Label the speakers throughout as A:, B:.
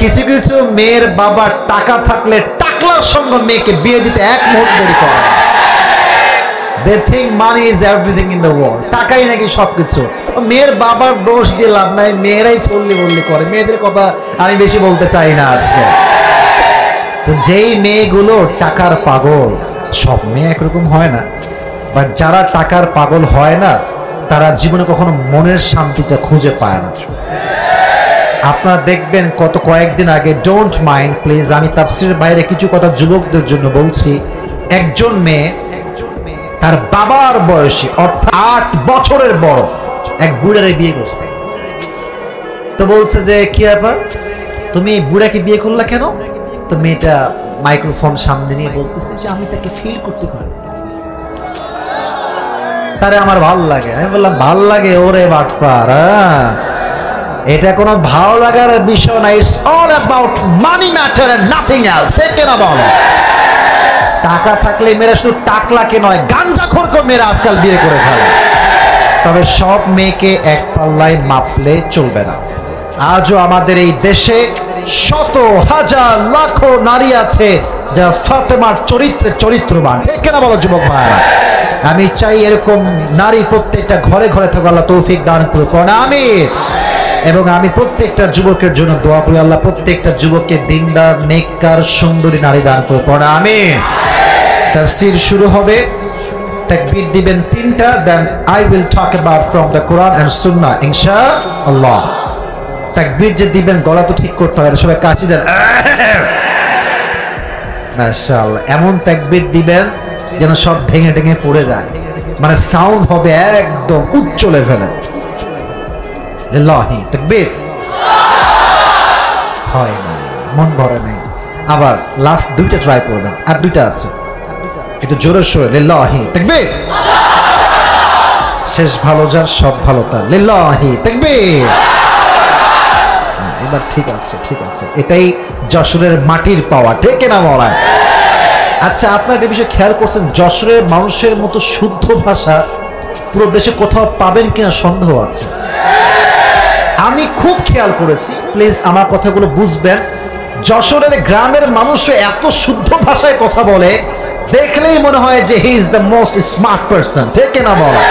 A: কিছু কিছু মেয়ের বাবা টাকা থাকলে টাকলার সঙ্গে মেয়েকে বিয়ে দিতে এক মুহূর্ত দেরি করে। They think money is everything in the world. টাকাই নাকি সবকিছু। মেয়ের বাবার দোষ দিয়ে লাভ নাই, মেয়েরাই চল্লি বললি করে। মেয়েদের কথা আমি বেশি বলতে চাই না আজকে। তো যেই মেয়েগুলো টাকার পাগল, সব মেয়ে একরকম হয় না, বাট যারা টাকার পাগল হয় না তারা জীবনে কখনো মনের শান্তিটা খুঁজে পায় না। আপনারা দেখবেন কয়েকদিন আগে, ডোন্ট মাইন্ড প্লিজ, আমি তাফসীরের বাইরে কিছু কথা যুবকদের জন্য বলছি। একজন মেয়ে তার বাবার বয়সী অর্থাৎ 8 বছরের বড় এক বুড়ারে বিয়ে করছে। তো বলছে যে কি ব্যাপার, তুমি এই বুড়াকে বিয়ে করলা কেন? তো মেয়েটা মাইক্রোফোন সামনে নিয়ে বলতেছে যে আমি তাকে ফিল করতে পারি, তারে আমার ভাল লাগে। আমি বললাম ভাল লাগে? ওরে বাটপার, এটা কোনো ভালো লাগার বিষয় না। It's all about money matter and nothing else. সে কেন বলো? টাকা থাকলে মেয়েরা শুধু টাকলাকে নয়, গাঞ্জাখোরকে মেয়েরা আজকাল বিয়ে করে ফেলে। তবে সব মেয়েকে এক পাল্লায় মাপলে চলবে না। আজও আমাদের এই দেশে শত হাজার লাখো নারী আছে যা ফাতেমার চরিত্রে চরিত্রবান। ঠিক কেনা বলো যুবক ভাইরা? আমি চাই এরকম নারী প্রত্যেকটা ঘরে ঘরে থাকা, আল্লাহ তৌফিক দান করুন, আমিন। এবং আমি প্রত্যেকটা যুবকের জন্য দোয়া করি, আল্লাহ প্রত্যেকটা যুবককে দিনদার, নেককার, সুন্দরী নারী দান করুন, আমিন। তাফসীর শুরু হবে, তাকবীর দিবেন 3টা, then I will talk about from the Quran and সুন্নাহ ইনশাআল্লাহ। তাকবীর যে দিবেন গলা তো ঠিক করতে হবে, সবাই কাশি দেন, মাশাআল্লাহ। এমন তাকবীর দিবেন যেন সব ভেঙে ভেঙে পড়ে যায়, মানে সাউন্ড হবে একদম উচ্চ লেভেলে। লিল্লাহি তাকবীর। হয় না, মন ভরে নেই। আবার লাস্ট 2টা ট্রাই করবেন, আর 2টা আছে, একটু জোরে সোরে লিল্লাহি তাকবীর। শেষ ভালো যার সব ভালো তার, লিল্লাহি তাকবীর। এবার ঠিক আছে, ঠিক আছে, এটাই যশোরের মাটির পাওয়া, ঠিক না বলা? আচ্ছা, আপনার একটা বিষয় খেয়াল করছেন, যশোরের মানুষের মতো শুদ্ধ ভাষা পুরো দেশে কোথাও পাবেন কিনা সন্দেহ আছে। আমি খুব খেয়াল করেছি, প্লিজ আমার কথাগুলো বুঝবেন। যশোরের গ্রামের মানুষও এত শুদ্ধ ভাষায় কথা বলে, দেখলেই মনে হয় যে he is the most smart person, ঠিক না বলা?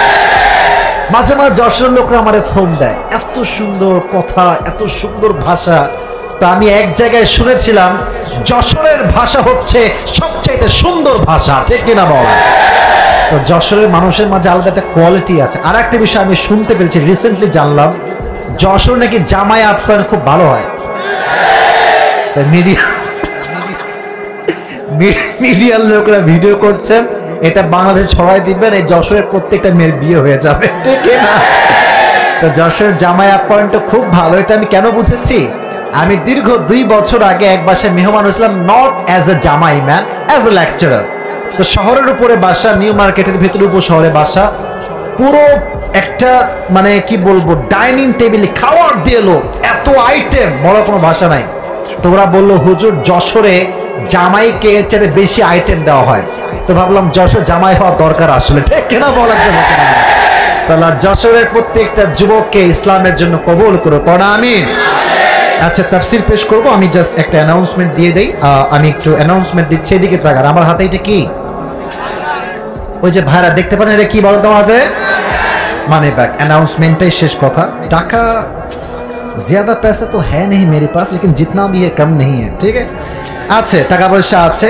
A: মাঝে মাঝে যশোরের লোকরা আমারে ফোন দেয়, এত সুন্দর কথা, এত সুন্দর ভাষা। তো আমি এক জায়গায় শুনেছিলাম যশোরের ভাষা হচ্ছে সবচাইতে সুন্দর ভাষা, ঠিক কিনা বল? তো যশোরের মানুষের মাঝে আলাদা একটা কোয়ালিটি আছে। আর একটা বিষয় আমি শুনতে পেরেছি, রিসেন্টলি জানলাম, যশোর নাকি জামাই আপ্যায়ন খুব ভালো হয়। মিডিয়ার লোকরা ভিডিও করছেন, এটা বাংলাদেশ ছড়াই দিবেন, এই যশোরের প্রত্যেকটা মেয়ের বিয়ে হয়ে যাবে, ঠিক না? তো যশোরের জামাই আপ্যায়নটা খুব ভালো। এটা আমি কেন বুঝেছি, আমি দীর্ঘ 2 বছর আগে এক বাসায় মেহমান হয়েছিলাম, নট অ্যাজ এ জামাই ম্যান, অ্যাজ এ লেকচারার। তো শহরের উপরে বাসা, নিউ মার্কেটের ভিতরে উপশহরে বাসা, পুরো একটা মানে কি বলবো, ডাইনিং টেবিলে খাওয়ার দিয়ে লোক, এত আইটেম, বড় কোনো ভাষা নাই। তো ওরা বললো হুজুর যশোরে জামাইকে এর চেয়ে বেশি আইটেম দেওয়া হয়। তো ভাবলাম যশোর জামাই হওয়ার দরকার আসলে, ঠিক কেনা বলার জন্য। তাহলে যশোরের প্রত্যেকটা যুবককে ইসলামের জন্য কবুল করো, পড়া আমিন। আচ্ছা, তাফসীর পেশ করব, আমি জাস্ট একটা অ্যানাউন্সমেন্ট দিয়ে দেই। আমি একটু অ্যানাউন্সমেন্ট দিচ্ছি, এদিকে তাকান। আমার হাতে এটা কি? ওই যে ভাইরা দেখতে পাচ্ছেন, এটা কি বলো তোমার হাতে? Money bag. অ্যানাউন্সমেন্টটাই শেষ কথা। টাকা ज्यादा पैसा तो है नहीं मेरे पास, लेकिन जितना भी है कम नहीं है, ठीक है? আছে, টাকা পয়সা আছে।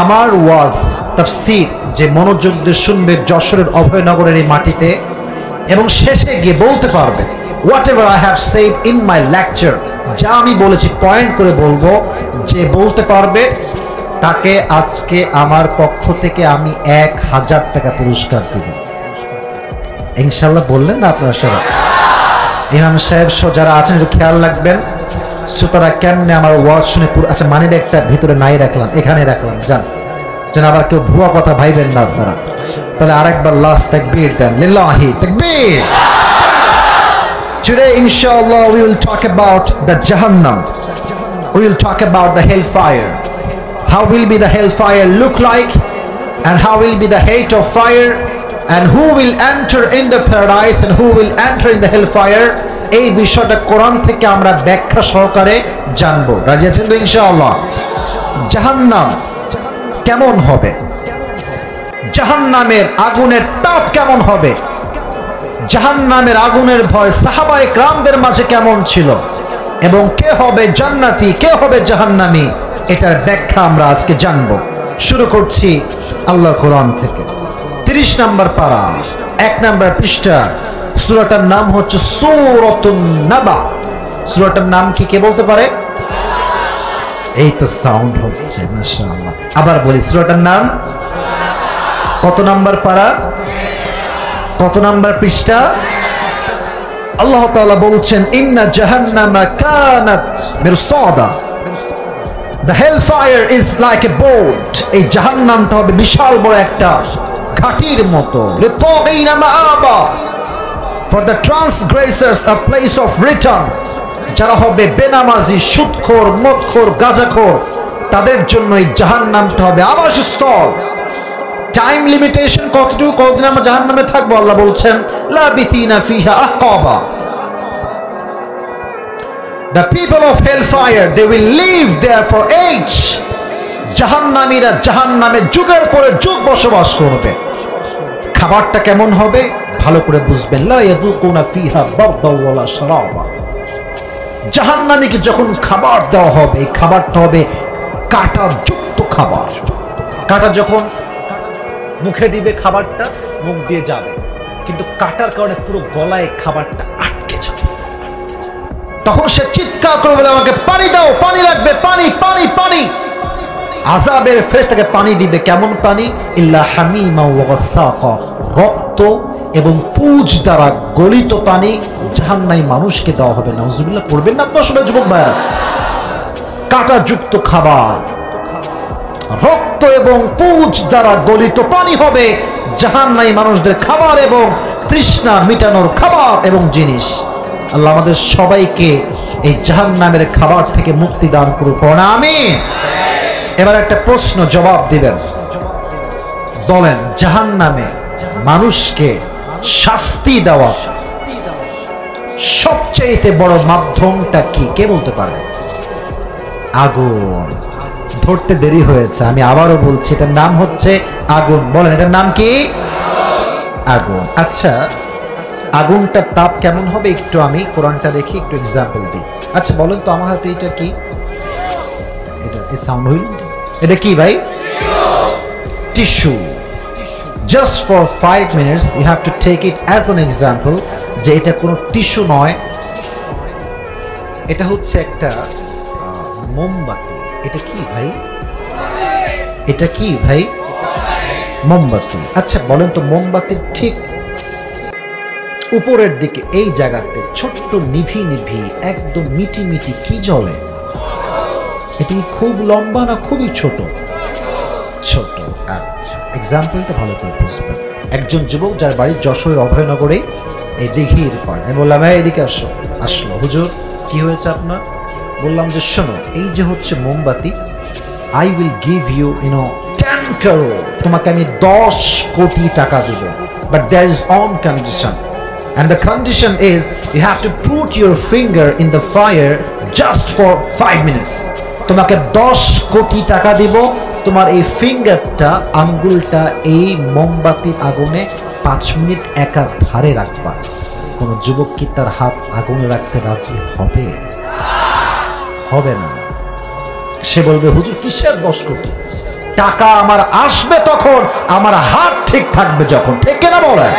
A: আমার ওয়াজ তাফসীর যে মনোযোগ দিয়ে শুনবে যশোরের অভয়নগরের এই মাটিতে, এবং শেষে গিয়ে বলতে পারবে whatever I have said in my lecture, যা আমি বলেছি পয়েন্ট করে বলবো, যে বলতে পারবে তাকে আজকে আমার পক্ষ থেকে আমি 1000 টাকা পুরস্কার দিব। ইনশাআল্লাহ বললেন না আপনারা সবাই? ইমাম সাহেব সহ যারা আছেন একটু খেয়াল রাখবেন, শ্রোতারা কেমনে আমার ওয়াজ শুনে পুরো। আচ্ছা, মানি ব্যাগটা ভিতরে নাই রাখলাম, এখানে রাখলাম, যান যেন আবার কেউ ভুয়া কথা ভাইবেন না আপনারা। তাহলে আরেকবার লাস্ট তাকবীর দেন, লিল্লাহি তাকবীর। Today inshallah we will talk about the Jahannam. We will talk about the hellfire. How will be the hellfire look like, and how will be the hate of fire, and who will enter in the paradise and who will enter in the hellfire, এই বিষয়টা কোরআন থেকে আমরা ব্যাখ্যা সহকারে জানবো। রাজি আছেন তো ইনশাআল্লাহ? জাহান্নাম কেমন হবে, জাহান্নামের আগুনের তাপ কেমন হবে, জাহান্নামের আগুনের ভয় সাহাবায়ে কেরামদের মাঝে কেমন ছিল, এবং কে হবে জান্নাতি কে হবে জাহান্নামী, এটার ব্যাখ্যা আমরা আজকে জানবো। শুরু করছি আল্লাহ কোরআন থেকে। 30 নম্বর পারা, 1 নম্বর পৃষ্ঠা। সূরাটার নাম হচ্ছে সূরাতুন নাবা। সূরাটার নাম কি কে বলতে পারে? এই তো সাউন্ড হচ্ছে, মাশাআল্লাহ। আবার বলি, সূরাটার নাম কত নম্বর পারা, কত নম্বর পৃষ্ঠা? আল্লাহ তাআলা বলছেন, ইন্না জাহান্নামা কানাত মিরসাদা, the hellfire is like a boat। এই জাহান্নামটা হবে বিশাল বড় একটা ঘাটির মতো। লিতাগিনা মাআবা, for the transgressors a place of return। যারা হবে বেনামাজি, সুদখোর, মদখোর, গাঁজাখোর, তাদের জন্য এই জাহান্নামটা হবে আবাসস্থল। টাইম লিমিটেশন কতটুকু, কতদিন আমরা জাহান্নামে থাকবো? আল্লাহ বলছেন, লাবিতিনা ফিহা আহকাবা। The people of hellfire, they will live there for age। জাহান্নামীরা জাহান্নামে যুগের পরে যুগ বসবাস করবে। খাবারটা কেমন হবে ভালো করে বুঝবেন। লা ইয়াদুকুনা ফিহা বারদাও ওয়ালা শারাবা। জাহান্নামীকে যখন খাবার দেওয়া হবে, এই খাবারটা হবে কাঁটাযুক্ত খাবার। কাঁটা যখন মুখে দিবে, খাবারটা মুখ দিয়ে যাবে, কিন্তু কাঁটার কারণে পুরো গলায় খাবারটা আটকে যাবে। তখন সে চিৎকার করে বলে, আমাকে পানি দাও, পানি লাগবে, পানি পানি পানি। আযাবের ফেরেশতাকে পানি দিবে। কেমন পানি? ইল্লা হামিমা ওয়া গাসসাকা, রক্ত এবং পুঁজ দ্বারা গলিত পানি জাহান্নামী মানুষকে দেওয়া হবে। নাউজুবিল্লাহ পড়বেন না আপনারা সবাই যুবক ভাইরা। কাঁটাযুক্ত খাবার, রক্ত এবং পুঁজ দ্বারা গলিত পানি হবে জাহান্নামী মানুষদের খাবার এবং তৃষ্ণা মিটানোর খাবার এবং জিনিস। আল্লাহ আমাদের সবাইকে এই জাহান্নামের খাবার থেকে মুক্তি দান করুক, আমিন। এবার একটা প্রশ্ন জবাব দিবেন, বলেন জাহান্নামে মানুষকে শাস্তি দেওয়া সবচেয়ে বড় মাধ্যমটা কি? কে বলতে পারে? আগুন। ধরতে দেরি হয়েছে, আমি আবারও বলছি, এটার নাম হচ্ছে আগুন। বলেন এটার নাম কি? আগুন। আচ্ছা, আগুনটার তাপ কেমন হবে একটু আমি কোরআনটা দেখি, একটু এক্সাম্পল দিই। আচ্ছা বলেন তো, আমার হাতে এটা কি? এটা কি সাউন্ড হইল? এটা কি ভাই? Tissue. Just for 5 minutes you have to take it as an example যে এটা কোনো টিস্যু নয়, এটা হচ্ছে একটা মোমবাতি। এটা কি ভাই? এটা কি ভাই? মোমবাতি। আচ্ছা বলেন তো, মোমবাতির ঠিক উপরের দিকে এই জায়গাতে ছোট্ট নিভি নিভি একদম মিটি মিটি কি জ্বলে? এটি খুব লম্বা না খুবই ছোট? ছোট। আচ্ছা, এক্সাম্পলটা ভালো করে বুঝবেন। একজন যুবক যার বাড়ি যশোরের অভয়নগরে এই দিঘির পাড়ে, আমি বললাম হ্যাঁ এদিকে আসো। আসলো, হুজুর কি হয়েছে আপনার? বললাম যে শোনো, এই যে হচ্ছে মোমবাতি, I will give you 10 crore, তোমাকে আমি 10 কোটি টাকা দেব, but there is on condition, and the condition is you have to put your finger in the fire just for 5 minutes। তোমাকে 10 কোটি টাকা দিব, তোমার এই ফিঙ্গারটা, আঙ্গুলটা এই মোমবাতির আগুনে 5 মিনিট একা ধারে রাখবা। কোন যুবক কি তার হাত আগুনে রাখতে রাজি হবে? হবে না। সে বলবে হুজুর কিসের 10 কোটি টাকা? আমার আসবে তখন আমার হাত ঠিক থাকবে যখন। ঠিক কিনা বলেন?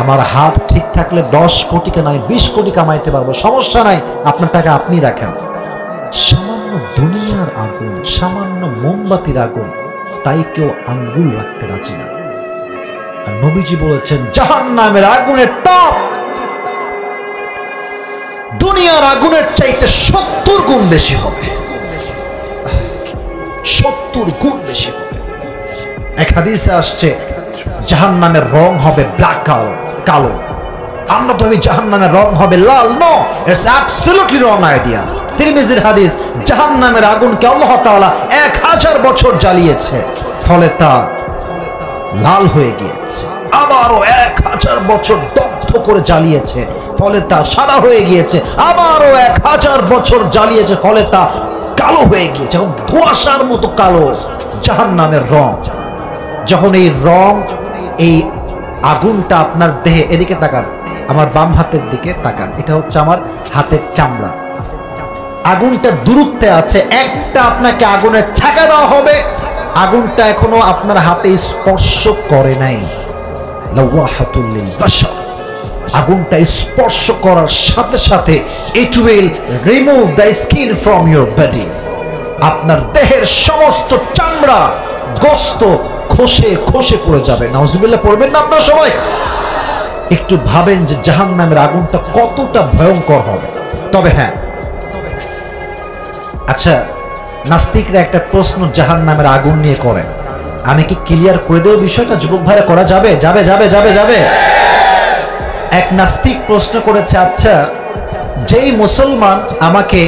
A: আমার হাত ঠিক থাকলে 10 কোটিকে নয় 20 কোটি কামাইতে পারবো, সমস্যা নাই, আপনার টাকা আপনি রাখেন। সামান্য দুনিয়ার আগুন, সামান্য মোমবাতির আগুন, তাই কেউ আঙ্গুল রাখতে রাজি না। আর নবীজি বলেছেন জাহান্নামের আগুনের তাপ দুনিয়ার আগুনের চাইতে 70 গুণ বেশি হবে। 70 গুণ বেশি হবে। এক হাদিসে আসছে জাহান্নামের রং হবে ব্ল্যাক কালো। আমরা তো ভাবি জাহান্নামের রং হবে লাল। No, it's absolutely wrong idea. তিরমিজির হাদিস, জাহান্নামের আগুনকে আল্লাহ তাআলা 1000 বছর জ্বালিয়েছে, ফলে তা লাল হয়ে গিয়েছে। আবারও 1000 বছর দগ্ধ করে জ্বালিয়েছে, ফলে তা সাদা হয়ে গিয়েছে। আবারও 1000 বছর জ্বালিয়েছে, ফলে তা কালো হয়ে গিয়েছে, এবং ধোঁয়াশার মতো কালো জাহান্নামের রং। যখন এই রং, এই আগুনটা আপনার দেহে, এদিকে তাকান, আমার বাম হাতের দিকে তাকান, এটা হচ্ছে আমার হাতের চামড়া। আগুনটা দূরত্বে আছে, একটা আপনাকে আগুনের ছাকা দেওয়া হবে, আগুনটা এখনো আপনার হাতে স্পর্শ করে নাই। লাওয়াহাতুল লিল বাশার, আগুনটা স্পর্শ করার সাথে সাথে it will remove the skin from your body. আপনার দেহের সমস্ত চামড়া, গোস্ত খসে খসে পড়ে যাবে। নাউজুবিল্লাহ পড়বেন না আপনারা সবাই? একটু ভাবেন যে জাহান্নামের আগুনটা কতটা ভয়ঙ্কর হবে। তবে হ্যাঁ, আচ্ছা, নাস্তিকরা একটা প্রশ্ন জাহান্নামের আগুন নিয়ে করেন, আমি কি ক্লিয়ার করে দেব বিষয়টা? যুবক ভাইরা করা যাবে? যাবে যাবে যাবে যাবে। এক নাস্তিক প্রশ্ন করেছে, আচ্ছা, যেই মুসলমান আমাকে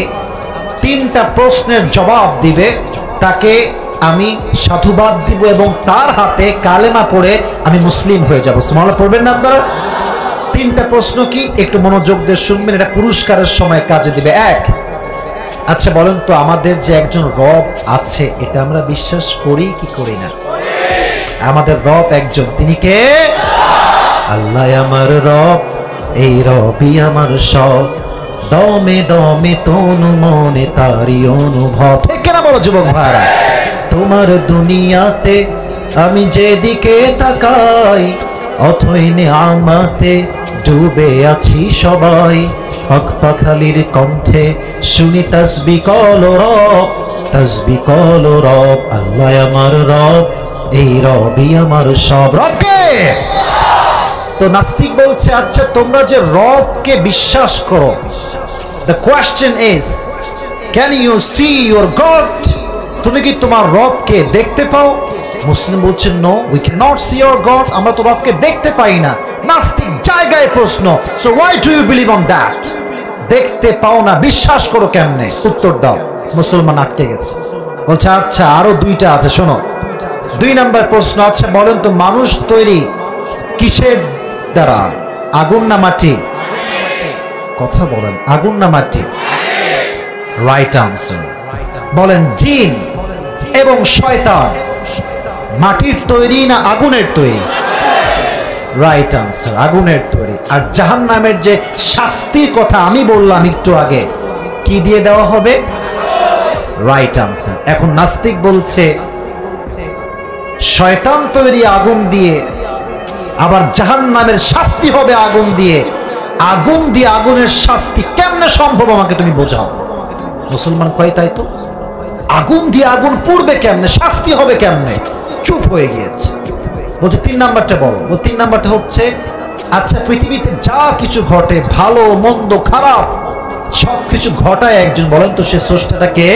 A: 3টা প্রশ্নের জবাব দিবে তাকে আমি সাধুবাদ দিব এবং তার হাতে কালেমা পড়ে আমি মুসলিম হয়ে যাব। সুবহানাল্লাহ পড়বেন না আপনারা? 3টা প্রশ্ন কি? একটু মনোযোগ দিয়ে শুনবেন, এটা পুরস্কারের সময় কাজে দিবে। 1, আচ্ছা বলেন তো, আমাদের যে একজন রব আছে এটা আমরা বিশ্বাস করি কি করি না? আমাদের রব একজন, তিনি কে? আল্লাহ আমার রব, এই রবই আমার সব, দমে দমে তনু মনে তারি অনুভব। ঠিক কেনা বলো যুবক ভাইরা? তোমার দুনিয়াতে আমি যেদিকে তাকাই, অথই নেয়ামতে ডুবে আছি সবাই। হক পাখালির কণ্ঠে শুনি তাসবিহ কলো রব, তাসবিহ কলো রব। আল্লাহ আমার রব, এই রবই আমার সব। রবকে তো নাস্তিক বলছে, আচ্ছা তোমরা যে রবকে বিশ্বাস করো, the question is, can you see your God? তুমি কি তোমার রবকে দেখতে পাও? মুসলিম বলছেন, no, we cannot see our God, আমরা তো রবকে দেখতে পাই না। নাস্তিক জায়গায় প্রশ্ন, so why do you believe on that? দেখতে পাও না, বিশ্বাস করো কেমনে? উত্তর দাও। মুসলমান আটকে গেছে, বলছে আচ্ছা আরো 2টা আছে, শোনো। 2 নাম্বার প্রশ্ন, আচ্ছা বলেন তো, মানুষ তৈরি কিসের দ্বারা? আগুন না মাটি? কথা বলেন, আগুন না মাটি? Right answer. বলেন জিন এবং শয়তান মাটির তৈরি না আগুনের তৈরি? রাইট আনসার, আগুনের তৈরি। আর জাহান্নামের যে শাস্তির কথা আমি বললাম একটু আগে, কি দিয়ে দেওয়া হবে? Right answer. এখন নাস্তিক বলছে শয়তান তৈরি আগুন দিয়ে, আবার জাহান্নামের শাস্তি হবে আগুন দিয়ে। আগুন দিয়ে আগুনের শাস্তি কেমনে সম্ভব আমাকে তুমি বোঝাও। মুসলমান কয় তাই তো, আগুন দিয়ে আগুন পুড়বে কেমনে, শাস্তি হবে কেমনে? চুপ হয়ে গিয়েছে। বলছে 3 নাম্বারটা বলো। 3 নাম্বারটা হচ্ছে, আচ্ছা পৃথিবীতে যা কিছু ঘটে, ভালো মন্দ খারাপ সবকিছু ঘটায় একজন, বলেন তো সে স্রষ্টাটা কে?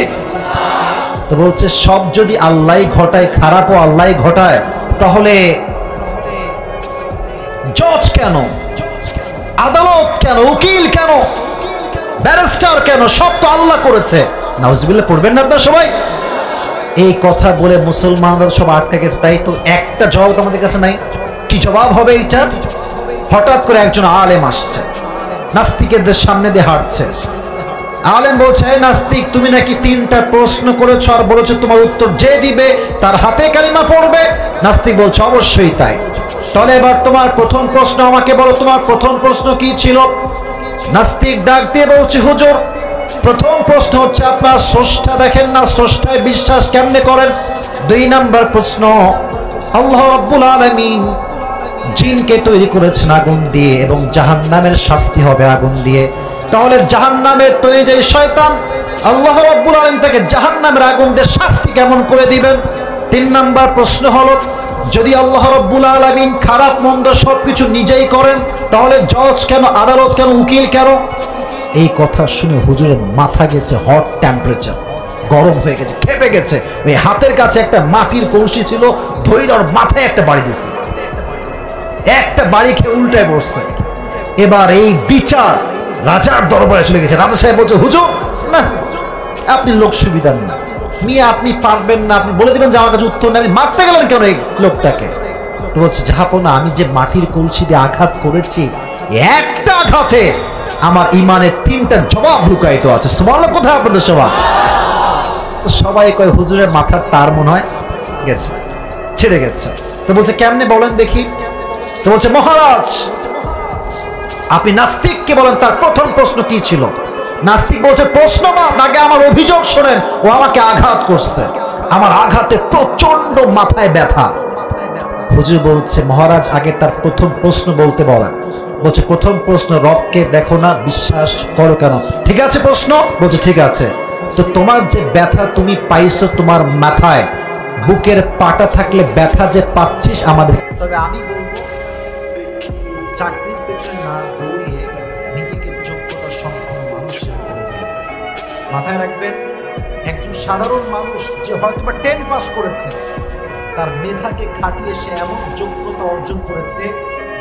A: তো বলছে সব যদি আল্লাহ ঘটায়, খারাপও আল্লাহ ঘটায়, তাহলে জজ কেন, আদালত কেন, উকিল কেন, ব্যারিস্টার কেন? সব তো আল্লাহ করেছে। নাউজুবিল্লাহ পড়বেন না আপনারা সবাই? এই কথা বলে মুসলমানরা সব আটকে গেছে। তাই তো একটা জবাব আমাদের কাছে নাই। কি জবাব হবে এইটা? হঠাৎ করে একজন আলেম আসছে, নাস্তিকদের সামনে দিয়ে হাঁটছে। আলেম বলছে, নাস্তিক তুমি নাকি 3টা প্রশ্ন করেছো আর বলেছো তোমার উত্তর যে দিবে তার হাতে কালিমা পড়বে। নাস্তিক বলছে অবশ্যই তাই। তাহলে এবার তোমার প্রথম প্রশ্ন আমাকে বলো, তোমার প্রথম প্রশ্ন কি ছিল? নাস্তিক ডাক দিয়ে বলছে, হুজুর প্রথম প্রশ্ন হচ্ছে আপনার স্রষ্টা দেখেন না, স্রষ্টায় বিশ্বাস কেমনে করেন? 2 নাম্বার প্রশ্ন, আল্লাহ রাব্বুল আলামিন জিনকে তৈরি করেছেন আগুন দিয়ে এবং জাহান্নামের শাস্তি হবে আগুন দিয়ে। তাহলে জাহান্নামের তৈরি যে শয়তান, আল্লাহ রাব্বুল আলামিন তাকে জাহান্নামের আগুন দিয়ে শাস্তি কেমন করে দিবেন? 3 নাম্বার প্রশ্ন হলো, যদি আল্লাহ রাব্বুল আলামিন খারাপ মন্দ সবকিছু নিজেই করেন, তাহলে জজ কেন, আদালত কেন, উকিল কেন? এই কথা শুনে হুজুরের মাথা গেছে হট টেম্পারেচার, গরম হয়ে গেছে, খেপে গেছে। ওই হাতের কাছে একটা মাটির কলসি ছিল, ধৈর্য ওর মাথায় একটা বাড়ি দিয়েছে, একটা বাড়ি খেয়ে উল্টায় বসছে। এবার এই বিচার রাজার দরবারে চলে গেছে। রাজা সাহেব বলছে, হুজুর না, আপনি লোক সুবিধার না, মিয়া আপনি পারবেন না, আপনি বলে দিবেন যে আমার কাছে উত্তর নেই, আপনি মারতে গেলেন কেন এই লোকটাকে? তো বলছে, জাহাপনা আমি যে মাটির কলসি দিয়ে আঘাত করেছি একটা আঘাতে আমার ইমানের 3টা জবাব লুকায়িত আছে। সুবহানাল্লাহ। কোথায় আপনাদের স্বভাব? সবাই কয় হুজুরের মাথার তার মনে হয় গেছে, ছেড়ে গেছে। তো বলছে কেমনে বলেন দেখি। তো বলছে মহারাজ আপনি নাস্তিককে বলেন তার প্রথম প্রশ্ন কি ছিল। নাস্তিক বলছে প্রশ্ন আগে আমার অভিযোগ শোনেন, ও আমাকে আঘাত করছে, আমার আঘাতে প্রচন্ড মাথায় ব্যথা। হুজুর বলছে মহারাজ আগে তার প্রথম প্রশ্ন বলতে বলেন। বলছে প্রথম প্রশ্ন রবকে দেখো না, বিশ্বাস করো কেন? ঠিক আছে প্রশ্ন? বলছে ঠিক আছে। তো তোমার যে ব্যথা তুমি পাইছো তোমার মাথায়, বুকের পাটা থাকলে ব্যথা যে পাচ্ছিস আমাদের। তবে আমি বলবো চাকরির পেছনে না দৌড়িয়ে নিজেকে যোগ্যতা সম্পন্ন মানুষের উপরে মাথায় রাখবেন। একজন সাধারণ মানুষ যে হয়তো বা 10 পাস করেছে, তার মেধাকে খাটিয়ে সে এমন যোগ্যতা অর্জন করেছে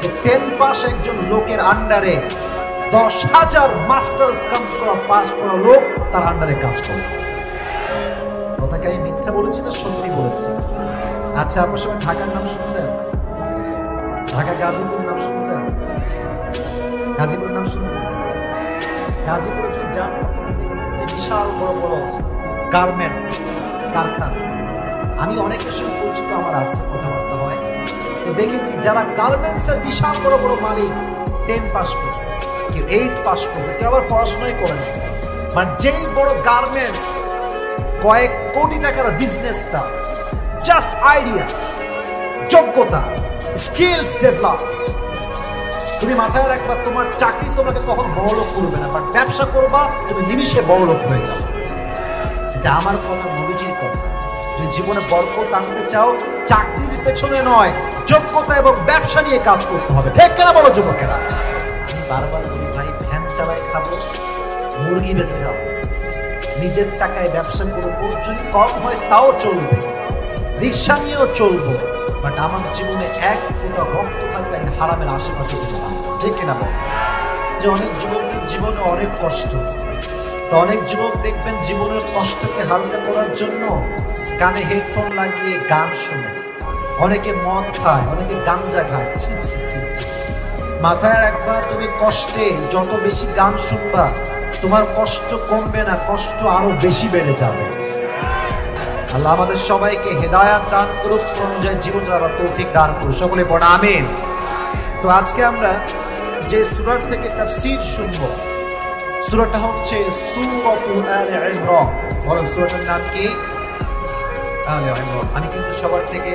A: যে 10 পাস একজন লোকের আন্ডারে 10,000 মাস্টার্স পাস করা লোক তার আন্ডারে কাজ করে। কথাকে আমি মিথ্যা বলেছি না সত্যি বলেছি? আচ্ছা আপনার সবাই ঢাকার নাম শুনছেন? ঢাকা গাজীপুর নাম শুনছেন? গাজীপুর নাম শুনছেন? গাজীপুরে যদি যান যে বিশাল বড় বড় গার্মেন্টস কারখানা, আমি অনেকের সঙ্গে পরিচিত আমার আছে, কথাবার্তা হয়। তো দেখেছি যারা গার্মেন্টসের বিশাল বড় বড় মালিক 10 পাস করছে, কেউ 8 পাস করছে, কেউ আবার পড়াশোনাই করে না। মানে যেই বড় গার্মেন্টস কয়েক কোটি টাকার বিজনেসটা জাস্ট আইডিয়া, যোগ্যতা, স্কিলস ডেভেলপ। তুমি মাথায় রাখবা তোমার চাকরি তোমাকে কখন বড় লোক করবে না, বাট ব্যবসা করবা তুমি নিমিষে বড় লোক হয়ে যাবে। এটা আমার কথা, নবীজির কথা। যদি জীবনে বরকত আনতে চাও চাকরির পেছনে নয়, যোগ্যতা এবং ব্যবসা নিয়ে কাজ করতে হবে। ঠিক কেনা বলো যুবকেরা? আমি বারবার বলি ভাই ভ্যান চালায় খাবো, মুরগি বেঁচে খাবো, নিজের টাকায় ব্যবসা করবো, যদি কম হয় তাও চলবে, রিক্সা নিয়েও চলবো, বাট আমার জীবনে এক ফোঁটা রক্ত থাকবে হারামের আশেপাশে। ঠিক কিনা বল? যে অনেক যুবকের জীবনে অনেক কষ্ট, তো অনেক যুবক দেখবেন জীবনের কষ্টকে হালকা করার জন্য কানে হেডফোন লাগিয়ে গান শুনে, অনেকে মদ খায়, অনেকে গাঞ্জা খায়। মাথায় রাখবা তুমি কষ্টে যত বেশি গান শুনবা তোমার কষ্ট কমবে না, কষ্ট আরো বেশি বেড়ে যাবে। আল্লাহ আমাদের সবাইকে হেদায়াত দান করুক, অনুযায়ী জীবন চালাবার তৌফিক দান করুক, সকলে পড়া আমিন। তো আজকে আমরা যে সূরা থেকে তাফসীর শুনবো, সূরাটা হচ্ছে সূরাতুল আলে ইমরান। বড় সূরাটার নাম কি? আলে ইমরান। আমি কিন্তু সবার থেকে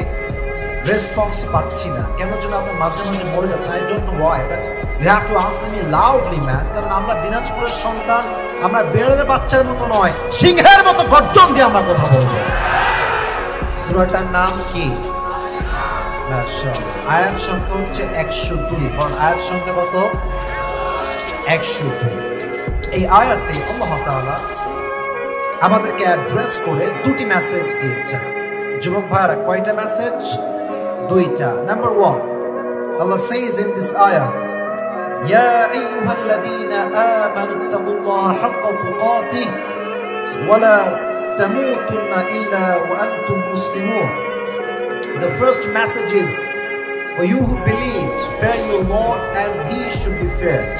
A: রেসপন্স পাচ্ছি না, কেন যেন আপনার মাঝে মাঝে মরে যাচ্ছে। I don't know why, but you have to answer me loudly man. কারণ আমরা দিনাজপুরের সন্তান, আমরা বেড়ে বাচ্চার মতো নয়, সিংহের মতো গর্জন দিয়ে আমরা কথা বলবো। সূরাটার নাম কি? আয়াত সংখ্যা হচ্ছে 102। কারণ আয়াত সংখ্যা কত? 102। এই আয়াতে আল্লাহ তাআলা আমাদেরকে অ্যাড্রেস করে দুটি মেসেজ দিয়েছেন। যুবক ভাইরা কয়টা মেসেজ? দুইটা। Number 1, Allah says in this ayah, Ya ayyuhalladhina amanu taqullaha haqqa tuqatih wa la tamutunna illa wa antum muslimun. The first message is, for you who believed, fear your Lord as he should be feared.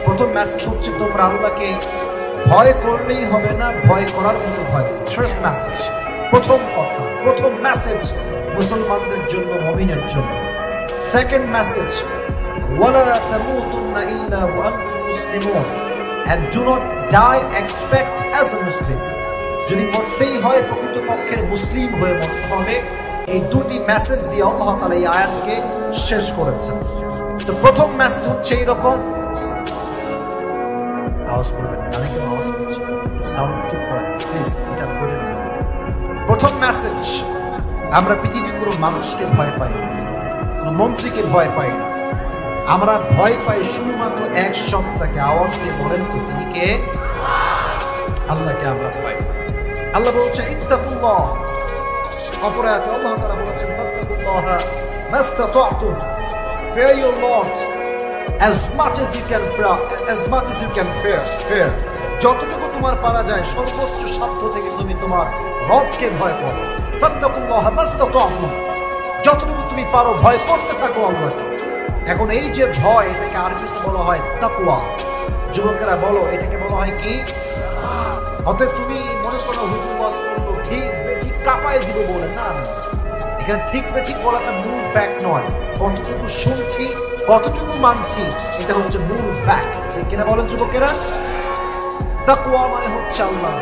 A: প্রথম message হচ্ছে তোমরা আল্লাহকে ভয় করলেই হবে না, ভয় করার মতো ভয়। ফার্স্ট মেসেজ, প্রথম কথা, প্রথম মেসেজ মুসলমানদের জন্য, মুমিনের জন্য। সেকেন্ড মেসেজ, ওয়ালা তামুতুন্না ইল্লা ওয়া আনতুম মুসলিমুন, and do not die except as a Muslim. যদি মরতেই হয় প্রকৃতপক্ষের মুসলিম হয়ে মরতে হবে। এই দুটি মেসেজ দিয়ে আল্লাহ তাআলা এই আয়াতকে শেষ করেছেন। তো প্রথম মেসেজ হচ্ছে এইরকম, আওয়াজ করবেন, অনেকে আওয়াজ করছে, সাউন্ড চুপ করেন প্লিজ, এটা করেন না। প্রথম মেসেজ, আমরা পৃথিবীর কোনো মানুষকে ভয় পাই না, কোনো মন্ত্রীকে ভয় পাই না, আমরা ভয় পাই শুধুমাত্র এক সত্তাকে। আওয়াজ দিয়ে বলেন তো তিনি কে? আল্লাহকে আমরা ভয় পাই। আল্লাহ বলছে ইত্তাকুল্লাহ। অপর আয়াতে আল্লাহ তাআলা বলেছেন ফাত্তাকুল্লাহা মাসতাতা'তুম, fear your Lord as much as you can fear, যতটুকু তোমার পারা যায় সর্বোচ্চ সাধ্য থেকে তুমি তোমার রবকে ভয় করো। ফাত্তাকুল্লাহা মাসতাতা'তুম, যতটুকু তুমি পারো ভয় করতে থাকো আল্লাহকে।
B: এখন এই যে ভয়, এটাকে আরবিতে বলা হয় তাকওয়া। যুবকেরা বলো, এটাকে বলা হয় কি? অতএব তুমি মনে করো হুজুর ওয়াজ করলো ঠিক বেঠিক কাঁপায় দিব বলে, না না, এখানে ঠিক বেঠিক বলাটা মূল ফ্যাক্ট নয়। কতটুকু শুনছি, কতটুকু মানছি, এটা হচ্ছে মূল ফ্যাক্ট। ঠিক কিনা বলেন যুবকেরা? তাকওয়া মানে হচ্ছে আল্লাহ।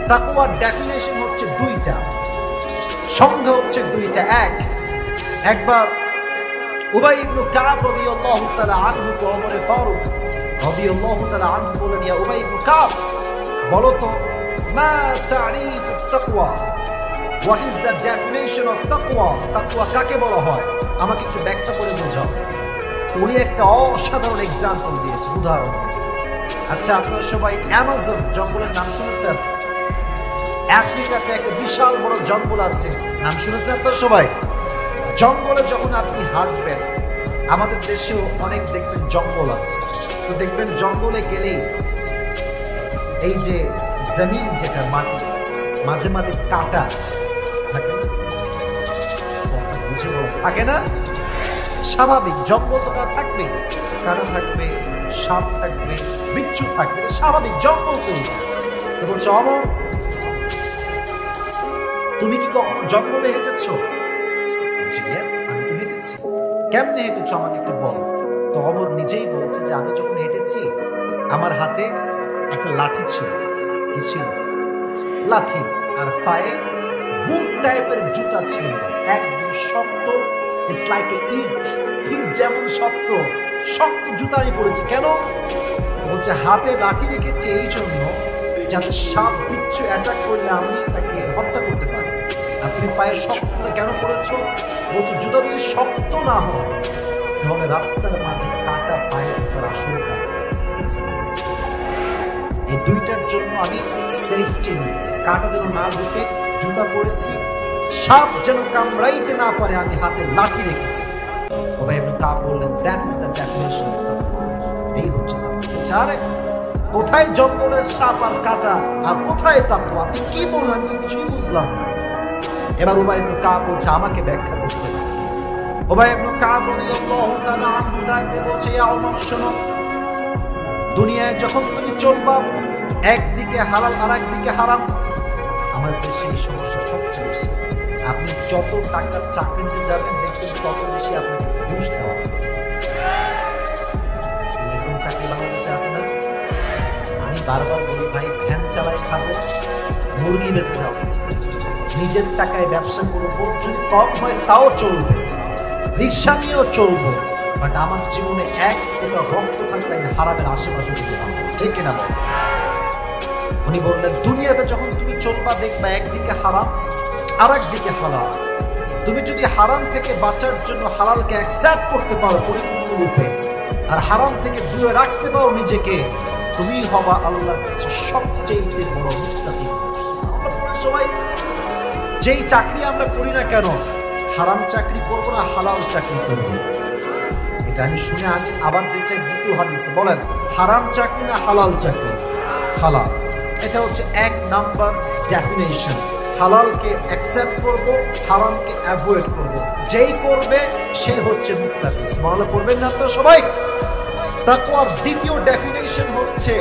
B: তাকওয়ার ডেফিনেশন হচ্ছে দুইটা, সংজ্ঞা হচ্ছে দুইটা। একবার উবাই ইবনে কাব রাদিয়াল্লাহু তাআলা আনহু কে ওমর ফারুক রাদিয়াল্লাহু তাআলা আনহু বলেন, ইয়া উবাই ইবনে কাব, বলো তো মা তারিফ তাকওয়া, what is the definition of তাকওয়া? তাকওয়া কাকে বলা হয়, আমাকে একটু ব্যাখ্যা করে বোঝাও। উনি একটা অসাধারণ এক্সাম্পল দিয়েছে, উদাহরণ দিয়েছে। আচ্ছা, আপনারা সবাই অ্যামাজন জঙ্গলের নাম শুনেছেন? আফ্রিকাতে একটা বিশাল বড় জঙ্গল আছে, নাম শুনেছেন আপনারা সবাই? জঙ্গলে যখন আপনি হাঁটবেন, আমাদের দেশেও অনেক দেখবেন জঙ্গল আছে, তো দেখবেন জঙ্গলে গেলেই এই যে জমিন, যেটা মাটি, মাঝে মাঝে কাটা থাকে না, বুঝে থাকে না? স্বাভাবিক, জঙ্গল তো থাকবে, কাটা থাকবে, সাপ থাকবে, বিচ্ছু থাকবে, স্বাভাবিক জঙ্গল তৈরি। তো বলছে, অমর তুমি কি কখনো জঙ্গলে হেঁটেছো? আমি তো হেঁটেছি। কেমনে হেঁটেছো আমাকে একটু বলো। তো অমর নিজেই বলছে যে আমি যখন হেঁটেছি, আমার হাতে একটা লাঠি ছিল। কি ছিল? লাঠি। আর পায়ে বুট টাইপের জুতা ছিল, একদম শক্ত, ইটস লাইক এ ইট, ইট যেমন শক্ত, শক্ত জুতা আমি পরেছি। কেন? বলছে হাতে লাঠি রেখেছি এই জন্য যাতে সাপ বিচ্ছু অ্যাটাক করলে আমি তাকে হত্যা করতে পারি। আপনি পায়ে শক্ত জুতা কেন পরেছো? বলছে জুতা যদি শক্ত না হয় তাহলে রাস্তার মাঝে কাটা পায়ে তার আশঙ্কা আছে। এই দুইটার জন্য আমি সেফটি নিয়েছি, কাটা যেন না ঢুকে জুতা পরেছি, সাপ যেন কামড়াইতে না পারে আমি হাতে লাঠি রেখেছি। উবাই ইবনে কাব বললেন, দ্যাট ইজ দ্য ডেফিনেশন। এই হচ্ছে তাকওয়া। কোথায় জঙ্গলের সাপ আর কাটা, আর কোথায় তাকওয়া? আপনি কি বললেন তো কিছুই বুঝলাম না। এবার উবাই ইবনে কাব বলছে আমাকে ব্যাখ্যা করতে হবে। উবাই ইবনে কাব রাদিয়াল্লাহু তাআলা আনহু ডাক দিয়ে বলছে, ইয়া ওমর শোনো, দুনিয়ায় যখন তুমি চলবা, একদিকে হালাল আর একদিকে হারাম। আমাদের দেশে এই সমস্যা সবচেয়ে বেশি। আপনি যত টাকার চাকরিতে যাবেন দেখবেন তত বেশি আপনাকে ঘুষ দেওয়া হবে। এরকম চাকরি বাংলাদেশে আছে না? আমি বারবার বলি, ভাই ভ্যান চালাই খাবো, মুরগি বেঁচে যাও, নিজের টাকায় ব্যবসা করবো, যদি কম হয় তাও চলবে, রিক্সা নিয়েও চলবো, বাট আমার জীবনে এক ফোঁটা রক্ত থাকলে আমি হারামের আশেপাশে দিতে পারবো। ঠিক কিনা বল? উনি বললেন, দুনিয়াতে যখন তুমি চলবা দেখবা একদিকে হারাম আর একদিকে হালাল। তুমি যদি হারাম থেকে বাঁচার জন্য হালালকে অ্যাকসেপ্ট করতে পারো পরিপূর্ণ রূপে, আর হারাম থেকে দূরে রাখতে পারো নিজেকে, তুমি হবা আল্লাহর কাছে সবচেয়ে বড় মুত্তাকি। সবাই যেই চাকরি আমরা করি না কেন, হারাম চাকরি করবো না হালাল চাকরি করবো, এটা আমি শুনে আমি আবার দিয়েছি দ্বিতীয় হাদিসে। বলেন, হারাম চাকরি না হালাল চাকরি? হালাল। এটা হচ্ছে এক নাম্বার ডেফিনেশন। হালালকে অ্যাকসেপ্ট করব, হারামকে অ্যাভয়েড করব। যেই করবে সে হচ্ছে মুত্তাকি। সুবহানাল্লাহ পড়বেন না তো সবাই? তাকওয়ার দ্বিতীয় ডেফিনেশন হচ্ছে,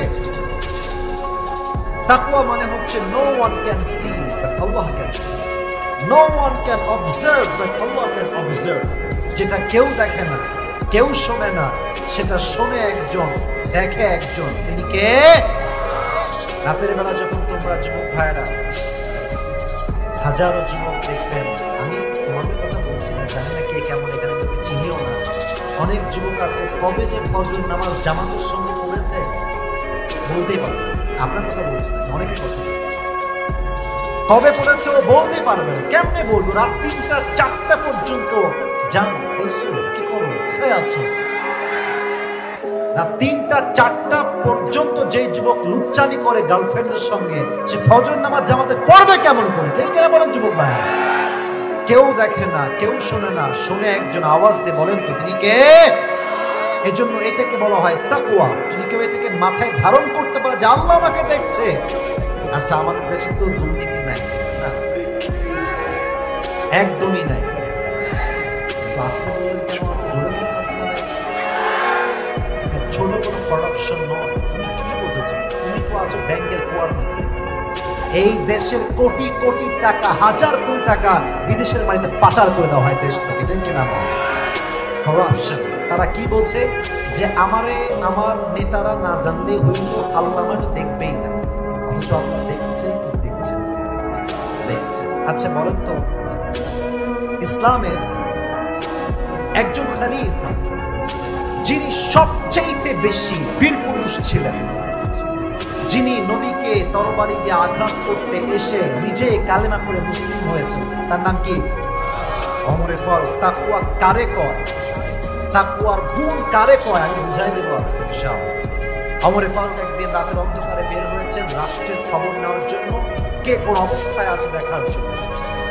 B: তাকওয়া মানে হচ্ছে no one can see but Allah can see, no one can observe but Allah can observe. যেটা কেউ দেখে না, কেউ শোনে না, সেটা শোনে একজন, দেখে একজন। তিনি কে? রাতের বেলা যখন তোমরা যুবক ভাইরা, হাজারো যুবক দেখবেন, আমি তোমাদের কথা বলছি না, জানি না কে কেমন, এখানে তোকে চিনিও না, অনেক যুবক আছে কবে যে ফজর নামাজ জামাতের সঙ্গে পড়েছে বলতেই পারবে। আপনার কথা বলছি না, অনেকের কথা বলছি। কবে পড়েছে ও বলতেই পারবে না। কেমনে বলবো? রাত ৩টা ৪টা পর্যন্ত জান খাইছো, কি করো, কোথায় আছো? রাত ৩টা ৪টা পর্যন্ত যে যুবক লুচ্চামি করে গার্লফ্রেন্ডের সঙ্গে, সে ফজর নামাজ জামাতে পড়বে কেমন করে? ঠিক কিনা বলেন যুবক ভাই? কেউ দেখে না, কেউ শোনে না, শোনে একজন, আওয়াজ দিয়ে বলেন তো তিনি কে? এজন্য এটাকে বলা হয় তাকওয়া। যদি কেউ এটাকে মাথায় ধারণ করতে পারে যে আল্লাহ আমাকে দেখছে। আচ্ছা, আমাদের দেশে তো দুর্নীতি নাই না, একদমই নাই, আসতে বললেন কেন আছে, জোরে বলুন আছে না নাই? এটা ছোট কোনো করাপশন নয়। তুমি কি বুঝেছো? তুমি তো আছো ব্যাংকের কুয়ার ভিতরে। এই দেশের কোটি কোটি টাকা, হাজার কোটি টাকা বিদেশের বাড়িতে পাচার করে দেওয়া হয় দেশ থেকে, ঠিক কিনা? করাপশন। তারা কি বলছে যে আমারে আমার নেতারা না জানলে হইল, আল্লাহ আমার তো দেখবেই না, অথচ আল্লাহ দেখছে কি দেখছে দেখছে। আচ্ছা বলেন তো, ইসলামের একজন খলিফা যিনি সবচেয়ে বেশি বীর পুরুষ ছিলেন, যিনি নবীকে তরবারি দিয়ে আঘাত করতে এসে নিজে কালেমা করে মুসলিম হয়েছেন, তার নাম কি? ওমর ফারুক। তাকওয়া কারে কয়, তাকওয়ার গুণ কারে কয়, আমি বুঝাই দেবো আজকে ইনশাআল্লাহ। ওমর ফারুক একদিন রাতের অন্ধকারে বের হয়েছেন রাষ্ট্রের খবর নেওয়ার জন্য, কে কোন অবস্থায় আছে দেখার জন্য।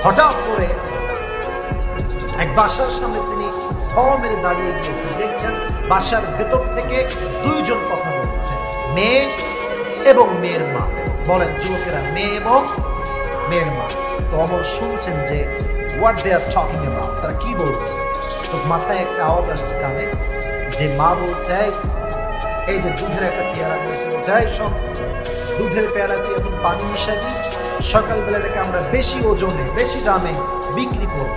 B: হঠাৎ করে এক বাসার সামনে তিনি থ মেরে দাঁড়িয়ে গিয়েছেন। দেখছেন বাসার ভেতর থেকে দুইজন কথা বলছে, মেয়ে এবং মেয়ের মা। বলেন যুবকেরা, মেয়ে এবং মেয়ের মা। তো ওমর শুনছেন যে what they are talking about, তারা কি বলছে। তো মাথায় একটা আওয়াজ আসছে কানে, যে মা বলছে এই যে দুধের একটা পেয়ারা দিয়েছে, বলছে এই সব দুধের পেয়ারা তুই এখন পানি মিশাবি, সকালবেলা এটাকে আমরা বেশি ওজনে বেশি দামে বিক্রি করব।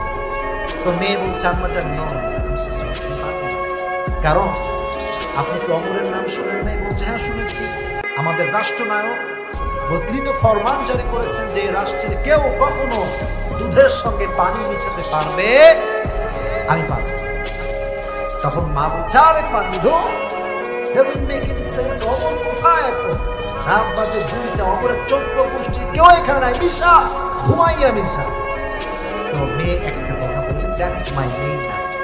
B: তো মেয়ে বলছে আম্মা জান নো, কারণ আপনি কি ওমরের নাম শুনেন নাই? বলছে হ্যাঁ শুনেছি, আমাদের রাষ্ট্রনায়ক বর্ধিত ফরমান জারি করেছেন যে রাষ্ট্রের কেউ কখনো দুধের সঙ্গে পানি মিশাতে পারবে, আমি পারব। তখন মা বলছে আরে পানি দো, doesn't make any sense, Omar কোথায় এখন? রাত বাজে 2টা, ওমরের 14 গোষ্ঠী কেউ এখানে নাই, মিশা ঘুমাইয়া মিশা। তো মেয়ে একটা কথা বলছে, দ্যাটস মাই মেইন মেসেজ,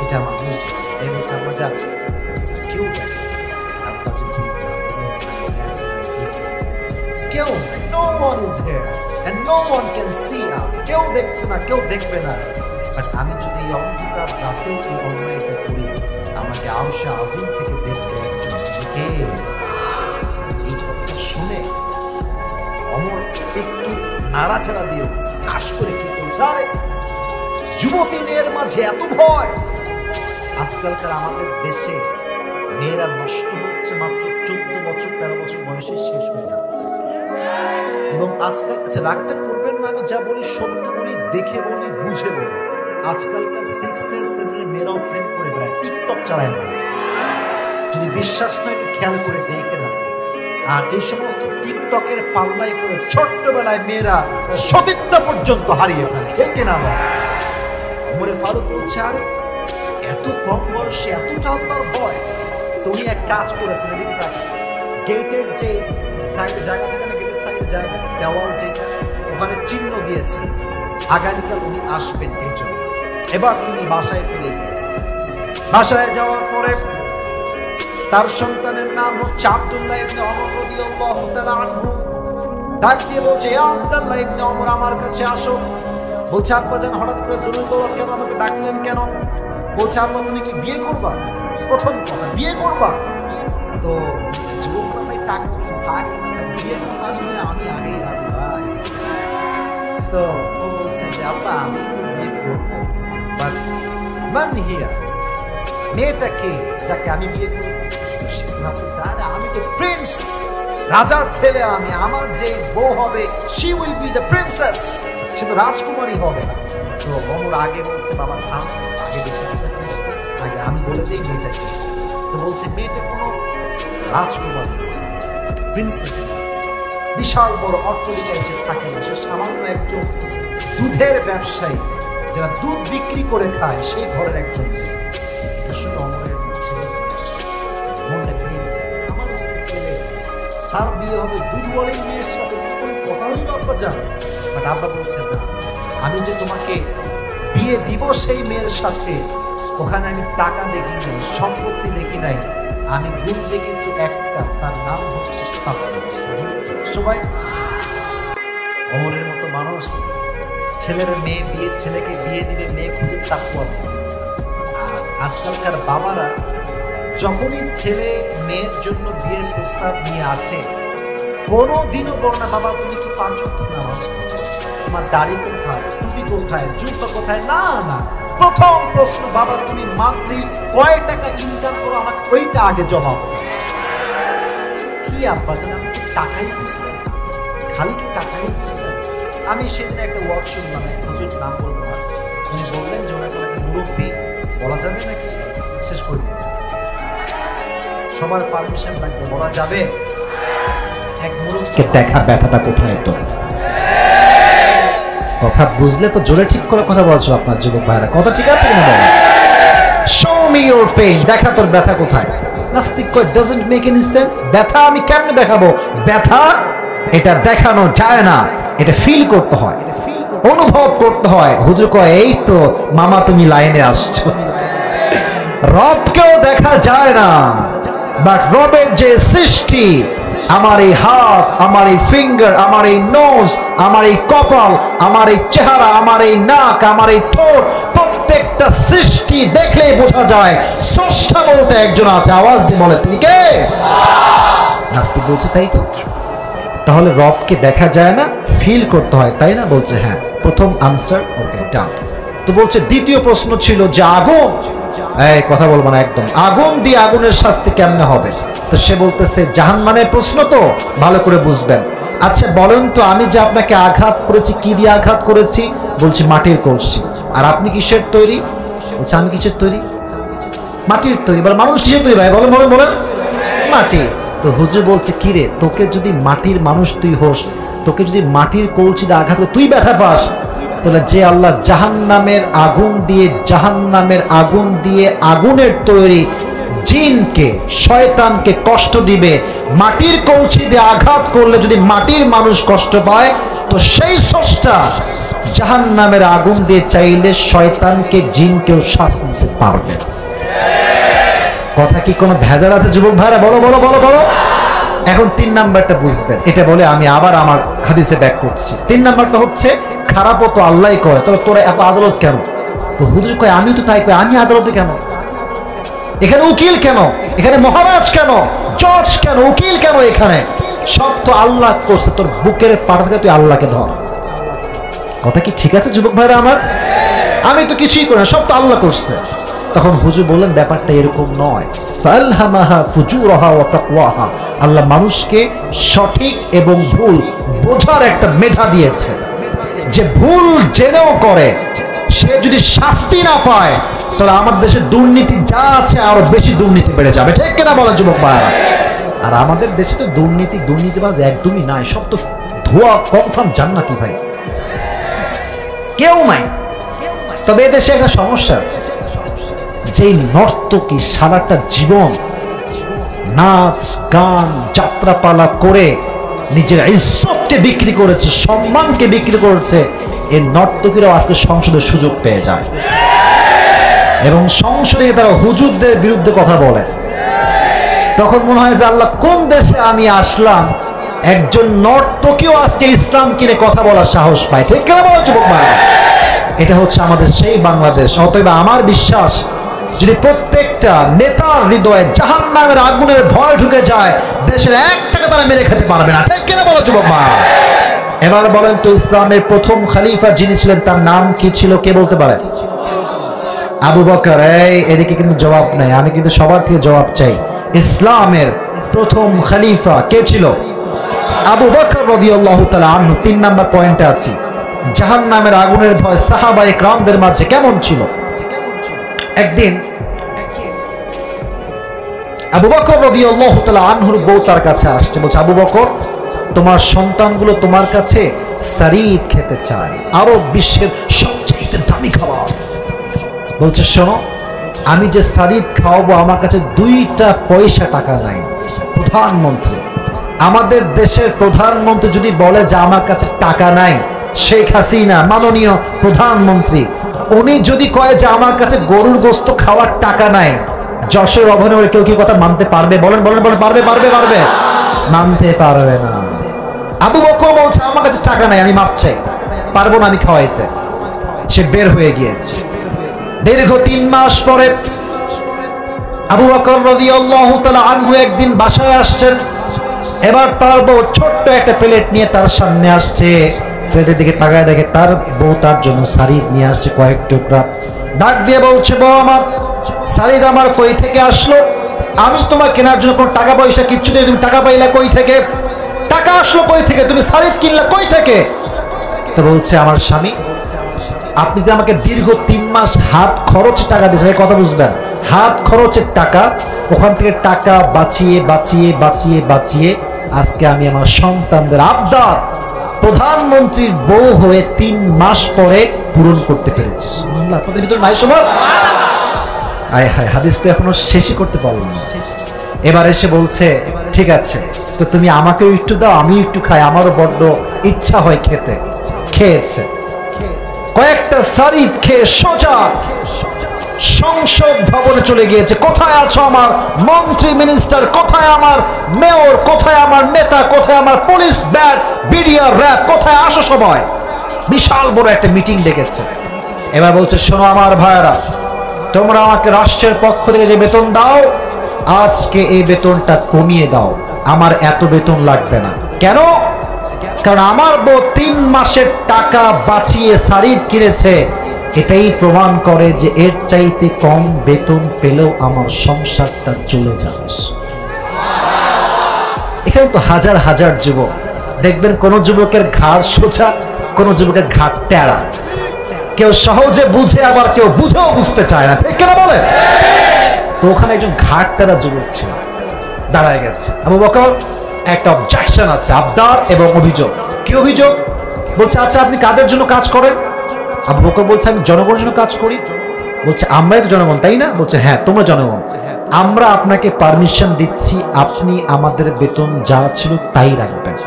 B: এটা আমার মূল। এই বলছে আমরা যা কেউ দেখে রাত বাজে 2টা, কেউ no one is here and no one can see us, কেউ দেখছে না, কেউ দেখবে না। বাট আমি যদি এই অন্ধকার রাতেও এই অন্যায়টা করি, আমাকে আরশে আজিম থেকে দেখবে একজন কে। এই কথা শুনে ওমর একটু নাড়াচাড়া দিয়ে চাষ করে কি করছে, আরে যুবতী মেয়ের মাঝে এত ভয়। আজকালকার আমাদের দেশে মেয়েরা নষ্ট হচ্ছে মাত্র 14 বছর 13 বছর বয়সে শেষ হয়ে যাচ্ছে। এবং আজকাল, আচ্ছা রাগটা করবেন না, আমি যা বলি সত্য বলি, দেখে বলি, বুঝে বলি। আজকালকার 6 এর 7 এর মেয়েরাও প্রেম করে বেড়ায়, টিকটক চালায় না। যদি বিশ্বাস না একটু খেয়াল করে দেখে না। আর এই সমস্ত টিকটকের পাল্লায় পড়ে ছোট্টবেলায় মেয়েরা সতীত্ব পর্যন্ত হারিয়ে ফেলে, ঠিক কিনা? ওমর ফারুক বলছে আরে এত কম বয়সে এতটা আল্লাহর ভয়। তো উনি এক কাজ করেছেন, এদিকে তাকে গেটের যে সাইড জায়গা থাকে না, গেটের সাইড জায়গা দেওয়াল যেটা, ওখানে চিহ্ন দিয়েছেন আগামীকাল উনি আসবেন এই জন্য। এবার তিনি বাসায় ফিরে গিয়েছেন। বাসায় যাওয়ার পরে তার সন্তানের নাম হচ্ছে আব্দুল্লাহ ইবনে ওমর রাদিয়াল্লাহু তাআলা আনহু। ডাক দিয়ে বলছে ইয়া আব্দুল্লাহ ইবনে ওমর আমার কাছে আসো। বলছে আব্বা জান হঠাৎ করে জরুরি দৌলত কেন, আমাকে ডাকলেন কেন? বলছে আব্বা তুমি কি বিয়ে করবা? প্রথম কথা বিয়ে করবা? তো যুবকরা ভাই টাকা কি থাকে না, তাকে বিয়ে করতে আসলে আমি আগেই রাজি ভাই। তো ও বলছে যে আব্বা আমি তো বিয়ে করবো, বাট মান হিয়া, মেয়েটা কে যাকে আমি বিয়ে করবো? আমি তো প্রিন্স, রাজার ছেলে আমি, আমার যে বউ হবে she will be the princess, সে তো রাজকুমারী হবে। তো ওমর আগে বলছে বাবা থাম, আগে বেশি আগে আমি বলে দিই মেয়েটা কি। তো বলছে মেয়েটা কোনো রাজকুমারী, প্রিন্সেস, বিশাল বড় অট্টালিকায় সে থাকে না, সে সামান্য একজন দুধের ব্যবসায়ী, যারা দুধ বিক্রি করে খায় সেই ঘরের একজন। তার বিয়ে হবে দুধওয়ালি মেয়ের সাথে, কথা হলো আব্বা জান। বাট আব্বা বলছেন না, আমি যে তোমাকে বিয়ে দিব সেই মেয়ের সাথে, ওখানে আমি টাকা দেখি নাই, সম্পত্তি দেখি নাই, আমি গুণ দেখেছি একটা, তার নাম হচ্ছে সবাই। ওমরের মতো মানুষ ছেলের মেয়ে বিয়ে, ছেলেকে বিয়ে দিবে, মেয়ে খুঁজে তাকুয়া দেবে। আর আজকালকার বাবারা যখনই ছেলে মেয়ের জন্য বিয়ের প্রস্তাব নিয়ে আসে, কোনোদিনও বলো না বাবা তুমি কি 5 ওয়াক্ত নামাজ পড়ো, তোমার দাড়ি কোথায়, টুপি কোথায়, জুতো কোথায়, না না, প্রথম প্রশ্ন, বাবা তুমি মান্থলি কয় টাকা ইনকাম করো, আমাকে ওইটা আগে জবাব দাও। কি আব্বা জান, আমি কি টাকাই বুঝলাম, খালি কি টাকাই বুঝলাম? আমি সেদিন একটা ওয়ার্ক শুনলাম, হুজুর নাম বলবো না, উনি বললেন যে ওনার কোনো একটা মুরব্বী বলা যাবে নাকি, শেষ করে দিন, সবার পারমিশন লাগবে, বলা যাবে? এক মুরব্বী
A: দেখা ব্যথাটা কোথায়? তো কথা বুঝলে তো জোরে ঠিক করে কথা বলছো আপনার যুবক ভাইরা, কথা ঠিক আছে কিনা বলো? শো মি ইওর পেইন, দেখা তোর ব্যথা কোথায়। নাস্তিক কয় ডাজন্ট মেক এনি সেন্স, ব্যথা আমি কেমনে দেখাবো? ব্যথা এটা দেখানো যায় না, এটা ফিল করতে হয়, অনুভব করতে হয়। হুজুর কয় এই তো মামা তুমি লাইনে আসছো, রবকেও দেখা যায় না, বাট রবের যে সৃষ্টি, আমার এই হাত, আমার এই ফিঙ্গার, আমার এই নোজ, আমার এই কপাল, আমার এই চেহারা, আমার এই নাক, আমার এই ঠোঁট, প্রত্যেকটা সৃষ্টি দেখলেই বোঝা যায় স্রষ্টা বলতে একজন আছে। আওয়াজ দিয়ে বলে তিনি কে? নাস্তিক বলছে তাই তো, তাহলে রবকে দেখা যায় না, ফিল করতে হয়, তাই না? বলছে হ্যাঁ। প্রথম আনসার ওকে ডান। তো বলছে দ্বিতীয় প্রশ্ন ছিল যে আগুন, এই কথা বলবো না একদম, আগুন দিয়ে আগুনের শাস্তি কেমনে হবে? তো সে বলতেছে জাহান্নামের প্রশ্ন, তো ভালো করে বুঝবেন। আচ্ছা বলেন তো, আমি যে আপনাকে আঘাত করেছি, কি দিয়ে আঘাত করেছি? বলছি মাটির কলসি। আর আপনি কিসের তৈরি? বলছে আমি কিসের তৈরি? মাটির তৈরি। এবার মানুষ কিসের তৈরি ভাই? বলেন বলেন বলেন। মাটি। তো হুজুর বলছে কি রে, তোকে যদি মাটির মানুষ তুই হোস, তোকে যদি মাটির কলসি দিয়ে আঘাত করে তুই ব্যথা পাস, তাহলে যে আল্লাহ জাহান্নামের আগুন দিয়ে আগুনের তৈরি জিনকে, শয়তানকে কষ্ট দিবে, মাটির কলসি দিয়ে আঘাত করলে যদি মাটির মানুষ কষ্ট পায়, তো সেই স্রষ্টা জাহান্নামের আগুন দিয়ে চাইলে শয়তানকে, জিনকেও শাস্তি দিতে পারবে। কথা কি কোনো ভেজাল আছে যুবক ভাইরা? বলো বলো বলো বলো। এখন 3 নাম্বারটা বুঝবেন, এটা বলে আমি আবার আমার হাদিসে ব্যাক করছি। 3 নাম্বারটা হচ্ছে খারাপও তো আল্লাহই করে, তবে তোরা এত আদালত কেন? তো হুজুর কয় আমি তো তাই কই, আমি আদালতে কেন? এখানে উকিল কেন? এখানে মহারাজ কেন? জজ কেন? উকিল কেন? এখানে সব তো আল্লাহ করছে, তোর বুকের পাটা থেকে তুই আল্লাহকে ধর। কথা কি ঠিক আছে যুবক ভাইরা আমার? আমি তো কিছুই করি না, সব তো আল্লাহ করছে। তখন হুজুর বললেন ব্যাপারটা এরকম নয়, ফালহামাহা ফুজুরাহা ওয়া তাকওয়াহা, আল্লাহ মানুষকে সঠিক এবং ভুল বোঝার একটা মেধা দিয়েছে। যে ভুল জেনেও করে, সে যদি শাস্তি না পায়, তাহলে আমার দেশে দুর্নীতি যা আছে আরো বেশি দুর্নীতি বেড়ে যাবে। ঠিক কিনা বলা যুবক ভাইরা? আর আমাদের দেশে তো দুর্নীতিবাজ একদমই নাই, সব তো ধোয়া, কনফার্ম জান্নাতি ভাই, কেউ নাই। তবে এদেশে একটা সমস্যা আছে, যেই নর্তকী সারাটা জীবন নাচ গান যাত্রাপালা করে নিজের ইজ্জতকে বিক্রি করেছে, সম্মানকে বিক্রি করেছে, এই নর্তকীরাও আজকে সংসদের সুযোগ পেয়ে যায় এবং সংসদে তারা হুজুরদের বিরুদ্ধে কথা বলে। তখন মনে হয় যে আল্লাহ কোন দেশে আমি আসলাম, একজন নর্তকীও আজকে ইসলাম কিনে কথা বলার সাহস পায়। ঠিক কেন বলো যুবক ভাই? এটা হচ্ছে আমাদের সেই বাংলাদেশ। অতএব আমার বিশ্বাস, যদি প্রত্যেকটা নেতার হৃদয়ে জাহান্নামের আগুনের ভয় ঢুকে যায়, দেশের 1 টাকা তারা মেরে খেতে পারবে না। ঠিক কিনা বলো যুবক ভাই? এবার বলেন তো, ইসলামের প্রথম খলিফা যিনি ছিলেন তার নাম কি ছিল? কে বলতে পারে? আবু বকর। এদিকে কিন্তু জবাব নাই, আমি কিন্তু সবার থেকে জবাব চাই। ইসলামের প্রথম খলিফা কে ছিল? আবু বকর রাদিয়াল্লাহু তাআলা আনহু। 3 নাম্বার পয়েন্টে আছি, জাহান্নামের আগুনের ভয় সাহাবায়ে কেরামদের মাঝে কেমন ছিল? একদিন আবু বকর রাদিয়াল্লাহু তাআলা আনহুর বউ তার কাছে আসছে, বলছে আবু বকর, তোমার সন্তানগুলো তোমার কাছে সারিদ খেতে চায়, আরব বিশ্বের সবচেয়ে দামি খাবার। বলছে শোনো, আমি যে সারিদ খাওয়াবো আমার কাছে 2টা পয়সা টাকা নাই। প্রধানমন্ত্রী, আমাদের দেশের প্রধানমন্ত্রী যদি বলে যে আমার কাছে টাকা নাই, শেখ হাসিনা মাননীয় প্রধানমন্ত্রী, উনি যদি কয় যে আমার কাছে গরুর গোস্ত খাওয়ার টাকা নাই, যশোর অভনগরে কেউ কি কথা মানতে পারবে? বলেন বলেন বলেন, পারবে পারবে পারবে? মানতে পারবে না। আবু বকর বলছে আমার কাছে টাকা নাই, আমি মাপ চাই, পারবো না আমি খাওয়াইতে। সে বের হয়ে গিয়েছে। দীর্ঘ 3 মাস পরে আবু বকর রাদিয়াল্লাহু তাআলা আনহু একদিন বাসায় আসছেন। এবার তার বউ ছোট্ট একটা প্লেট নিয়ে তার সামনে আসছে। প্লেটের দিকে তাকায় দেখে তার বউ তার জন্য শাড়ি নিয়ে আসছে কয়েক টুকরা। ডাক দিয়ে বলছে, বউ আমার, শাড়িটা আমার কই থেকে আসলো? আমি তোমার কেনার জন্য কোনো টাকা পয়সা কিচ্ছু নেই, তুমি টাকা পাইলা কই থেকে? টাকা আসলো কই থেকে? তুমি শাড়ি কিনলা কই থেকে? তো বলছে, আমার স্বামী, আপনি যে আমাকে দীর্ঘ 3 মাস হাত খরচ টাকা দিয়েছেন, কথা বুঝবেন, হাত খরচের টাকা, ওখান থেকে টাকা বাঁচিয়ে বাঁচিয়ে বাঁচিয়ে বাঁচিয়ে আজকে আমি আমার সন্তানদের আবদার প্রধানমন্ত্রীর বউ হয়ে 3 মাস পরে পূরণ করতে পেরেছি। সুবহানাল্লাহ, আপনাদের ভিতর নাই সবার? আয় হায়, হাদিস তো এখনো শেষই করতে পারলাম না। এবার এসে বলছে, ঠিক আছে, তো তুমি আমাকেও একটু দাও, আমি একটু খাই, আমারও বড্ড ইচ্ছা হয় খেতে। খেয়েছে, কয়েকটা শাড়ি খেয়ে সোজা সংসদ ভবনে চলে গিয়েছে। কোথায় আছো আমার মন্ত্রী মিনিস্টার? কোথায় আমার মেয়র? কোথায় আমার নেতা? কোথায় আমার পুলিশ, ব্যাট, বিডিআর, র্যাব? কোথায় আসো সবাই? বিশাল বড় একটা মিটিং ডেকেছে। এবার বলছে, শোনো আমার ভাইয়েরা, তোমরা আমাকে রাষ্ট্রের পক্ষ থেকে যে বেতন দাও, আজকে এই বেতনটা কমিয়ে দাও, আমার এত বেতন লাগবে না। কেন? কারণ আমার বউ 3 মাসের টাকা বাঁচিয়ে শাড়ি কিনেছে। এটাই প্রমাণ করে যে এর চাইতে কম বেতন পেলেও আমার সংসারটা চলে যাবে। এখানে তো হাজার হাজার যুবক দেখবেন, কোন যুবকের ঘাড় সোজা, কোন যুবকের ঘাড় টেরা। কেউ সহজে বুঝে, আবার কেউ বুঝেও বুঝতে চায় না, ঠিক কেন বলে? তো ওখানে একজন ঘাড় টেরা যুবক ছিল, দাঁড়ায় গেছে। আবু বকর, একটা অবজেকশন আছে, আবদার এবং অভিযোগ। কি অভিযোগ? বলছে, আচ্ছা আপনি কাদের জন্য কাজ করেন? আবু বকর বলছে, আমি জনগণের জন্য কাজ করি। বলছে, আমরাই তো জনগণ, তাই না? বলছে, হ্যাঁ তোমরা জনগণ। আমরা আপনাকে পারমিশন দিচ্ছি, আপনি আমাদের বেতন যা ছিল তাই রাখবেন,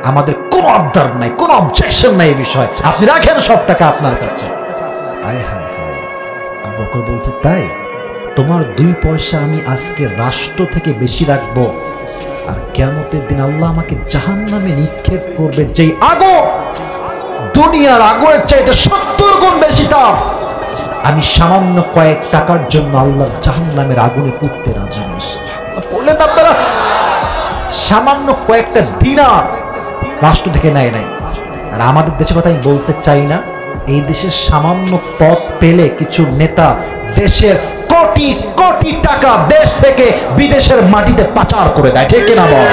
A: আমাদের কোনো আবদার নাই, কোনো অবজেকশন নাই এই বিষয়ে, আপনি রাখেন সব টাকা আপনার কাছে। আবু বকর বলছে, তাই? তোমার 2 পয়সা আমি আজকে রাষ্ট্র থেকে বেশি রাখবো, আর কিয়ামতের দিন আল্লাহ আমাকে জাহান্নামে নিক্ষেপ করবে, যেই আগুন দুনিয়ার আগুনের চাইতে 70 গুণ বেশি দাম। আমি সামান্য কয়েক টাকার জন্য আল্লাহর জাহান্নামের আগুনে পুড়তে রাজি নই। বললেন আপনারা, সামান্য কয়েকটা দিনার রাষ্ট্র থেকে নেয় নাই। আর আমাদের দেশের কথা আমি বলতে চাই না, এই দেশের সামান্য পদ পেলে কিছু নেতা দেশের কোটি কোটি টাকা দেশ থেকে বিদেশের মাটিতে পাচার করে দেয়, ঠিক কিনা বল?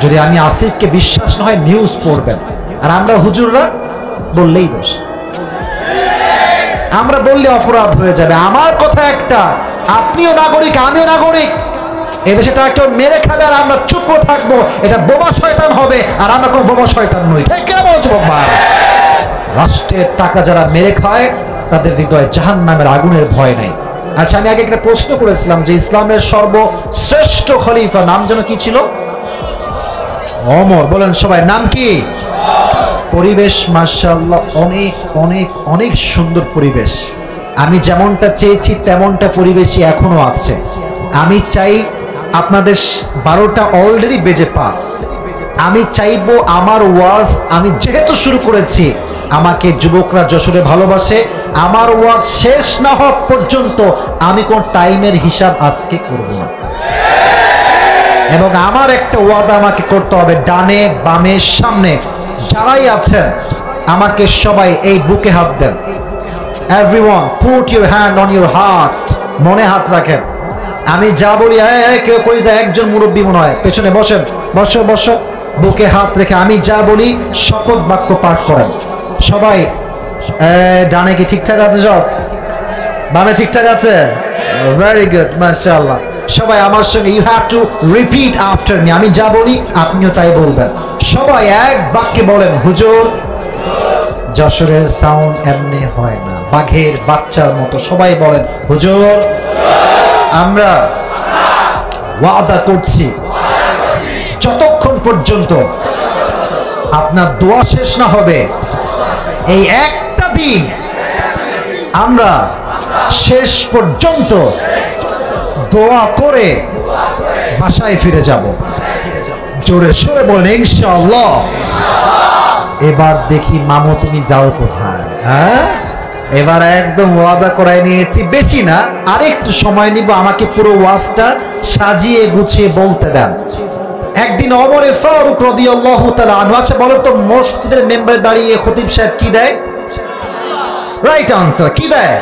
A: যদি আমি আসিফকে বিশ্বাস না হয় নিউজ পড়বেন। আর আমরা হুজুররা বললেই দোষ, আমরা বললে অপরাধ হয়ে যাবে। আমার কথা একটা, আপনিও নাগরিক, আমিও নাগরিক। এদেশে টাকা কেউ মেরে খাবে আর আমরা চুপ থাকবো, এটা বোমা শয়তান হবে, আর আমরা কোনো বোমা শয়তান নই, ঠিক কিনা বলছো বাবা? রাষ্ট্রের টাকা যারা মেরে খায় তাদের হৃদয়ে জাহান্নামের আগুনের ভয় নাই। আচ্ছা, আমি আগে একটা প্রশ্ন করেছিলাম যে ইসলামের সর্বশ্রেষ্ঠ খলিফা নাম যেন কি ছিল? ওমর। বলেন সবাই, নাম কি? পরিবেশ মাশাআল্লাহ অনেক অনেক অনেক সুন্দর পরিবেশ। আমি যেমনটা চেয়েছি তেমনটা পরিবেশই এখনো আছে। আমি চাই আপনাদের 12টা অলরেডি বেজে পার। আমি চাইবো আমার ওয়াজ, আমি যেহেতু শুরু করেছি, আমাকে যুবকরা যশোরে ভালোবাসে, আমার ওয়াজ শেষ না হওয়া পর্যন্ত আমি কোন টাইমের হিসাব আজকে করব না। এবং আমার একটা ওয়াদা আমাকে করতে হবে, ডানে বামে সামনে যারাই আছেন আমাকে সবাই এই বুকে হাত দেন। Everyone put your hand on your heart, মনে হাত রাখেন। আমি যা বলি, কেউ কই যায়, একজন মুরব্বী মনে হয়, পেছনে বসেন, বসো বসো, বুকে হাত রেখে আমি যা বলি শপথ বাক্য পাঠ করেন সবাই। ডানে কি ঠিকঠাক আছে? সব বামে ঠিকঠাক আছে? ভেরি গুড, মাশাআল্লাহ। সবাই আমার সঙ্গে, you have to repeat after me. আমি যা বলি আপনিও তাই বলবেন। সবাই এক বাক্যে বলেন, হুজুর। যশোরের সাউন্ড এমনি হয় না, বাঘের বাচ্চার মতো সবাই বলেন, হুজুর। আমরা ওয়াদা করছি যতক্ষণ পর্যন্ত আপনার দোয়া শেষ না হবে, এই একটা দিন আমরা শেষ পর্যন্ত দোয়া করে বাসায় ফিরে যাব। জোরে সোরে বলেন ইনশাআল্লাহ। এবার দেখি মামু তুমি যাও কোথায়? হ্যাঁ, এবার একদম ওয়াদা করাই নিয়েছি, বেশি না, আরেকটু সময় নিব, আমাকে পুরো ওয়াজটা সাজিয়ে গুছিয়ে বলতে দেন। একদিন ওমর ফারুক রাদিয়াল্লাহু তাআলা আনহু, আচ্ছা বলো তো মসজিদের মেম্বারে দাঁড়িয়ে খতিব সাহেব কি দেয়? রাইট আনসার, কি দেয়?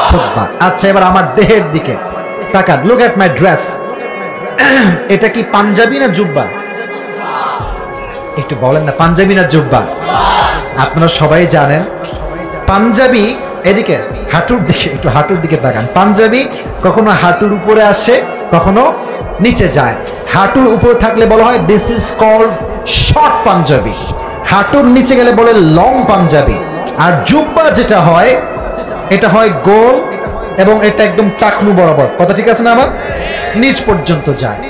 A: খুতবা। আচ্ছা এবার আমার দেহের দিকে তাকান, লুক এট মাই ড্রেস। এটা কি পাঞ্জাবি না জুব্বা? একটু বলেন না, পাঞ্জাবি না জুব্বা? আপনারা সবাই জানেন পাঞ্জাবি, এদিকে হাঁটুর দিকে, একটু হাঁটুর দিকে তাকান। পাঞ্জাবি কখনো হাঁটুর উপরে আসে, কখনো নিচে যায়। হাঁটুর উপরে থাকলে বলা হয় this is called short panjabi, হাঁটুর নিচে গেলে বলে লং পাঞ্জাবি। আর জুব্বা যেটা হয় এটা হয় গোল এবং এটা একদম টাকনু বরাবর, কথা ঠিক আছে না? আমার নিচ পর্যন্ত যায়।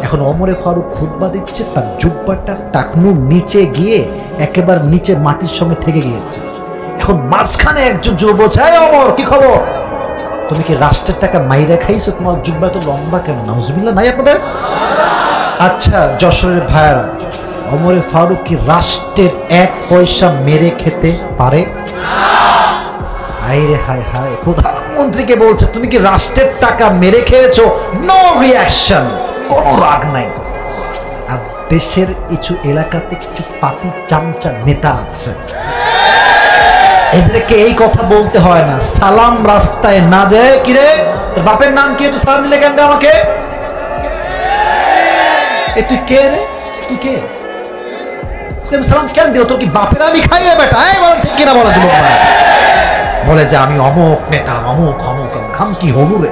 A: এখন ওমরে ফারুক খুতবা দিচ্ছে, তার জুব্বাটা টাকনু নিচে গিয়ে একেবারে নিচে মাটির সঙ্গে ঠেকে গিয়েছে। এখন মাঝখানে একজন যুবক বলছে, এই ওমর কি খবর, তুমি কি রাষ্ট্রের টাকা মাইরা খাইছো? তোমার জুব্বা তো লম্বা কেন? নাউজুবিল্লাহ নাই আপনাদের? আচ্ছা যশোরের ভাইয়ারা, ওমরে ফারুক কি রাষ্ট্রের 1 পয়সা মেরে খেতে পারে? হায় রে হায় হায়, প্রধানমন্ত্রীকে বলছে তুমি কি রাষ্ট্রের টাকা মেরে খেয়েছো? নো রিয়াকশন, কোনো রাগ নাই। আর দেশের কিছু এলাকাতে কিছু পাতি চামচা নেতা আছে, এদেরকে এই কথা বলতে হয় না, সালাম রাস্তায় না দেয়, কিরে তোর বাপের নাম কি, তুই সালাম দিলে কেন আমাকে? তুই কে রে, তুই কে, তুমি সালাম কেন দিও? তোর কি বাপের আমি খাইয়ে বেটা? এই বল ঠিক কিনা বলো যুবক ভাই? বলে যে আমি অমুক নেতা, অমুক অমুক, খাম কি হবু রে?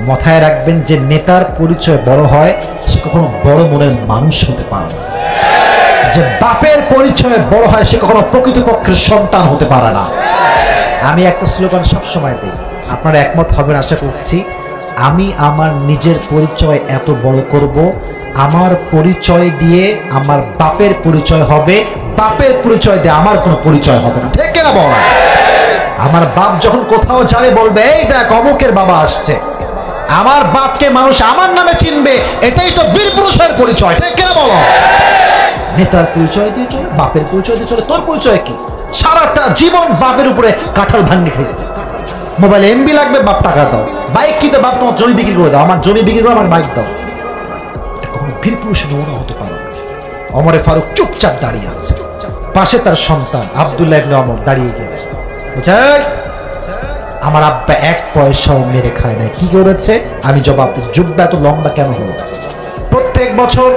A: মাথায় রাখবেন যে নেতার পরিচয় বড় হয় সে কখনো বড় মনের মানুষ হতে পারে না, যে বাপের পরিচয় বড় হয় সে কখনো প্রকৃতপক্ষের সন্তান হতে পারে না। আমি একটা স্লোগান সবসময় দিই, আপনারা একমত হবেন আশা করছি। আমি আমার নিজের পরিচয় এত বড় করব, আমার পরিচয় দিয়ে আমার বাপের পরিচয় হবে, বাপের পরিচয় দিয়ে আমার কোনো পরিচয় হবে না, ঠিক কিনা বল? আমার বাপ যখন কোথাও যাবে বলবে এই দেখ অমুকের বাবা আসছে, আমার বাপকে মানুষ আমার নামে চিনবে, এটাই তো বীর পুরুষের পরিচয়, ঠিক কিনা বলো? নেতার পরিচয় দিয়ে চলে, বাপের পরিচয় দিয়ে চলে, তোর পরিচয় কি? সারাটা জীবন বাপের উপরে কাঁঠাল ভাঙি খাইছে, মোবাইলে এমবি লাগবে, বাপ টাকা দাও, বাইক কিনতে বাপ তোমার জমি বিক্রি করে দাও, আমার জমি বিক্রি করে আমার বাইক দাও। এটা কখনো বীর পুরুষের নমুনা হতে পারে না। ওমরে ফারুক চুপচাপ দাঁড়িয়ে আছে, পাশে তার সন্তান আব্দুল্লাহ ইবনে ওমর দাঁড়িয়ে গেছে, বুঝাই আমার আব্বা 1 পয়সাও মেরে খায় নাই, কি করেছে? আমি জবাব দিচ্ছি, জুব্বা এত লম্বা কেন হলো? প্রত্যেক বছর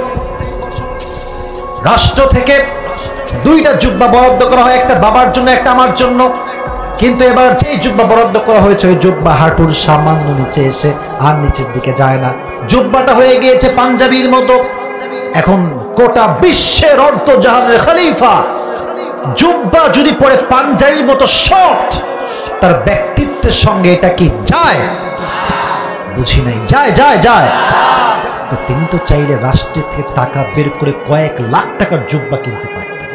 A: রাষ্ট্র থেকে 2টা জুব্বা বরাদ্দ করা হয়, একটা বাবার জন্য একটা আমার জন্য, কিন্তু এবার যেই জুব্বা বরাদ্দ করা হয়েছে ওই জুব্বা হাঁটুর সামান্য নিচে এসে আর নিচের দিকে যায় না, জুব্বাটা হয়ে গিয়েছে পাঞ্জাবির মতো। এখন গোটা বিশ্বের অর্ধজাহানের খলিফা জুব্বা যদি পরে পাঞ্জাবির মতো শর্ট, তার ব্যক্তিত্বের সঙ্গে এটা কি যায়? বুঝি নাই, যায় যায় যায়। তো তিনি তো চাইলে রাষ্ট্রের থেকে টাকা বের করে কয়েক লাখ টাকার জুব্বা কিনতে পারতেন,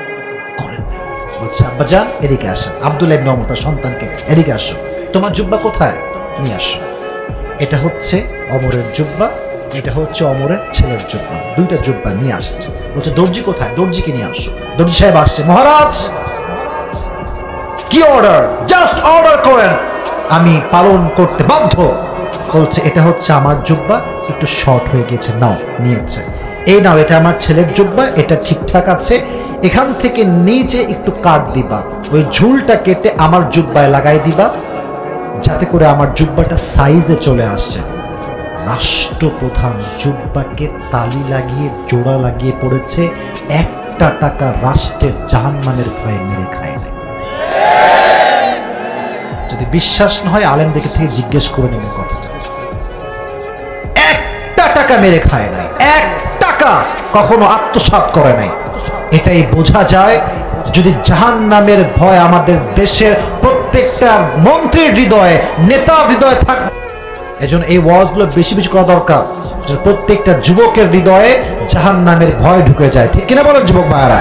A: করেন না। বলছে আব্বা যান এদিকে আসেন, আব্দুল্লাহ ইবনে ওমর তার সন্তানকে, এদিকে আসো, তোমার জুব্বা কোথায়, নিয়ে আসো। এটা হচ্ছে ওমরের জুব্বা, এটা হচ্ছে ওমরের ছেলের জুব্বা, 2টা জুব্বা নিয়ে আসছে। বলছে দর্জি কোথায়, দর্জিকে নিয়ে আসো। দর্জি সাহেব আসছে, মহারাজ কি অর্ডার, জাস্ট অর্ডার করেন, আমি পালন করতে বাধ্য। বলছে এটা হচ্ছে আমার জুব্বা, একটু শর্ট হয়ে গেছে, নাও, নিয়েছে। এই নাও, এটা আমার ছেলের জুব্বা, এটা ঠিকঠাক আছে, এখান থেকে নিচে একটু কাট দিবা, ওই ঝুলটা কেটে আমার জুব্বায় লাগাই দিবা, যাতে করে আমার জুব্বাটা সাইজে চলে আসে। রাষ্ট্রপ্রধান জুব্বাকে তালি লাগিয়ে জোড়া লাগিয়ে পড়েছে, 1টা টাকা রাষ্ট্রের জাহান্নামের ভয়ে মেরে খায় না। যদি বিশ্বাস না হয় আলেমদের থেকে জিজ্ঞেস করে নেবেন কথাটা, 1টা টাকা মেরে খায় নাই, 1 টাকা কখনো আত্মসাৎ করে নাই। এটাই বোঝা যায় যদি জাহান্নামের ভয় আমাদের দেশের প্রত্যেকটা মন্ত্রীর হৃদয়ে, নেতার হৃদয়ে থাকে। এজন্য এই ওয়াজগুলো বেশি বেশি করা দরকার, প্রত্যেকটা যুবকের হৃদয়ে জাহান্নামের ভয় ঢুকে যায়, ঠিক কিনা বলেন যুবক ভাইরা?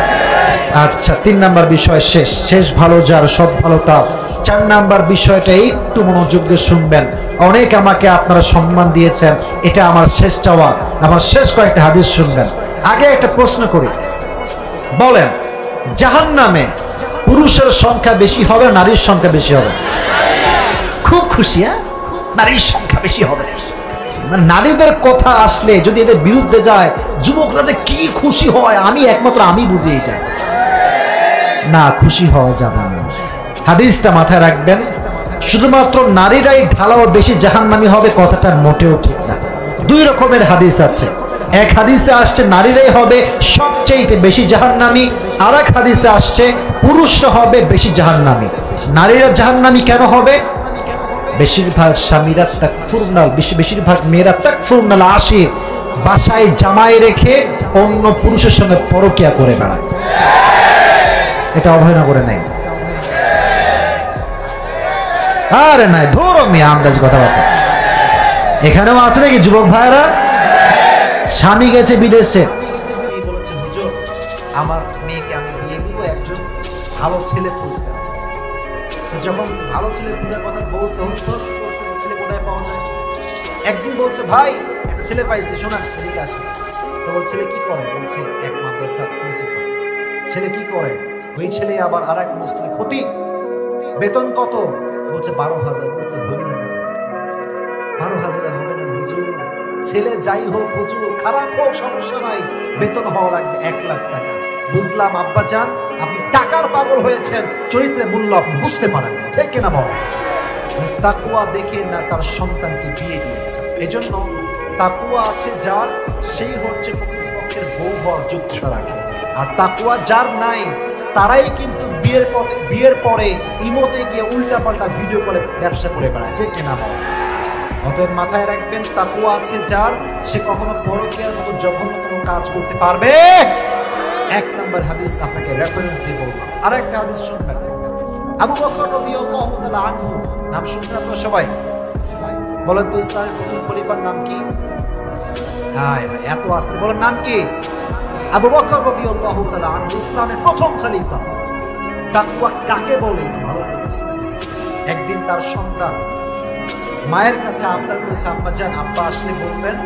A: আচ্ছা 3 নাম্বার বিষয় শেষ, শেষ ভালো যার সব ভালো তার। 4 নাম্বার বিষয়টা একটু মনোযোগ দিয়ে শুনবেন। অনেক আমাকে আপনারা সম্মান দিয়েছেন, এটা আমার শেষ চাওয়া, আমার শেষ কয়েকটা হাদিস শুনবেন। আগে একটা প্রশ্ন করি, বলেন জাহান্নামে পুরুষের সংখ্যা বেশি হবে, নারীর সংখ্যা বেশি হবে? খুব খুশি, হ্যাঁ, নারীর সংখ্যা বেশি হবে। নারীদের কথা আসলে যদি এদের বিরুদ্ধে যায় যুবকরা যে কি খুশি হয়, একমাত্র আমি বুঝি এটা। না, খুশি হওয়া যাবে না। হাদিসটা মাথায় রাখবেন, শুধুমাত্র নারীরাই ঢালাও বেশি জাহান্নামী হবে কথাটা মোটেও ঠিক না। দুই রকমের হাদিস আছে। এক হাদিসে আসছে নারীরাই হবে সবচেয়ে বেশি জাহান্নামী, আর এক হাদিসে আসছে পুরুষরা হবে বেশি জাহান্নামী। নারীরা জাহান্নামী কেন হবে? বেশিরভাগ স্বামীরা তাকফুরনাল, বেশিরভাগ মেয়েরা তাকফুরনাল আশির, বাসায় জামাই রেখে অন্য পুরুষের সঙ্গে পরকিয়া করে বেড়ায়। এটা অবহেলা করে নাই? আরে নাই, ধরো মেয়ে আন্দাজ কথাবার্তা। এখানেও আছে নাকি যুবক ভাইরা? স্বামী গেছে বিদেশে,
B: বলেছে হুজুর আমার মেয়েকে আমি বিয়ে দিব, একজন ভালো ছেলে খুঁজতে। যখন ভালো ছেলে খোঁজার কথা বলছে, ছেলে কোথায় পাওয়া যায়? একদিন বলছে ভাই একটা ছেলে পাইছে, শোনা এদিকে আসে। তো বল ছেলে কি করে? বলছে এক মাদ্রাসার প্রিন্সিপাল। ছেলে কি করে? ওই ছেলে আবার আর এক মসজিদের খতিব। বেতন কত? বলছে 12,000। বলছে হইল না, 12,000 হবে না হুজুর। ছেলে যাই হোক হুজুর, খারাপ হোক সমস্যা নাই, বেতন হওয়া লাগবে 1 লাখ টাকা। বুঝলাম আব্বা জান, আপনি টাকার পাগল হয়েছেন, চরিত্রের মূল্য আপনি বুঝতে পারেন না, ঠিক কিনা বল? তাকওয়া দেখে না তার সন্তানকে বিয়ে দিয়েছে। এজন্য তাকওয়া আছে যার, সেই হচ্ছে প্রকৃতপক্ষের বউ হওয়ার যোগ্যতা রাখে। আর তাকওয়া যার নাই, তারাই কিন্তু বিয়ের পরে ইমোতে গিয়ে উল্টাপাল্টা ভিডিও করে ব্যবসা করে বেড়ায়, ঠিক কিনা বল? অতএব মাথায় রাখবেন, তাকওয়া আছে যার, সে কখনো পরকীয়ার মতো জঘন্যতম কাজ করতে পারবে। 1 নম্বর হাদিস আপনাকে রেফারেন্স দিয়ে বললাম। আরেকটা হাদিস শুনবেন, আবু বকর রাদিয়াল্লাহু তাআলা আনহু, নাম শুনছেন আপনারা সবাই? বলেন তো ইসলামের প্রথম খলিফার নাম কি? হায় হায়, এত আসতে বলেন, নাম কি? আবু বকর রাদিয়াল্লাহু তাআলা আনহু ইসলামের প্রথম খলিফা। তাকওয়া কাকে বলে একটু ভালো করে বুঝবেন। একদিন তার সন্তান মায়ের কাছে আবদার করেছে, আম্মা জান আব্বা আসলে বলবেন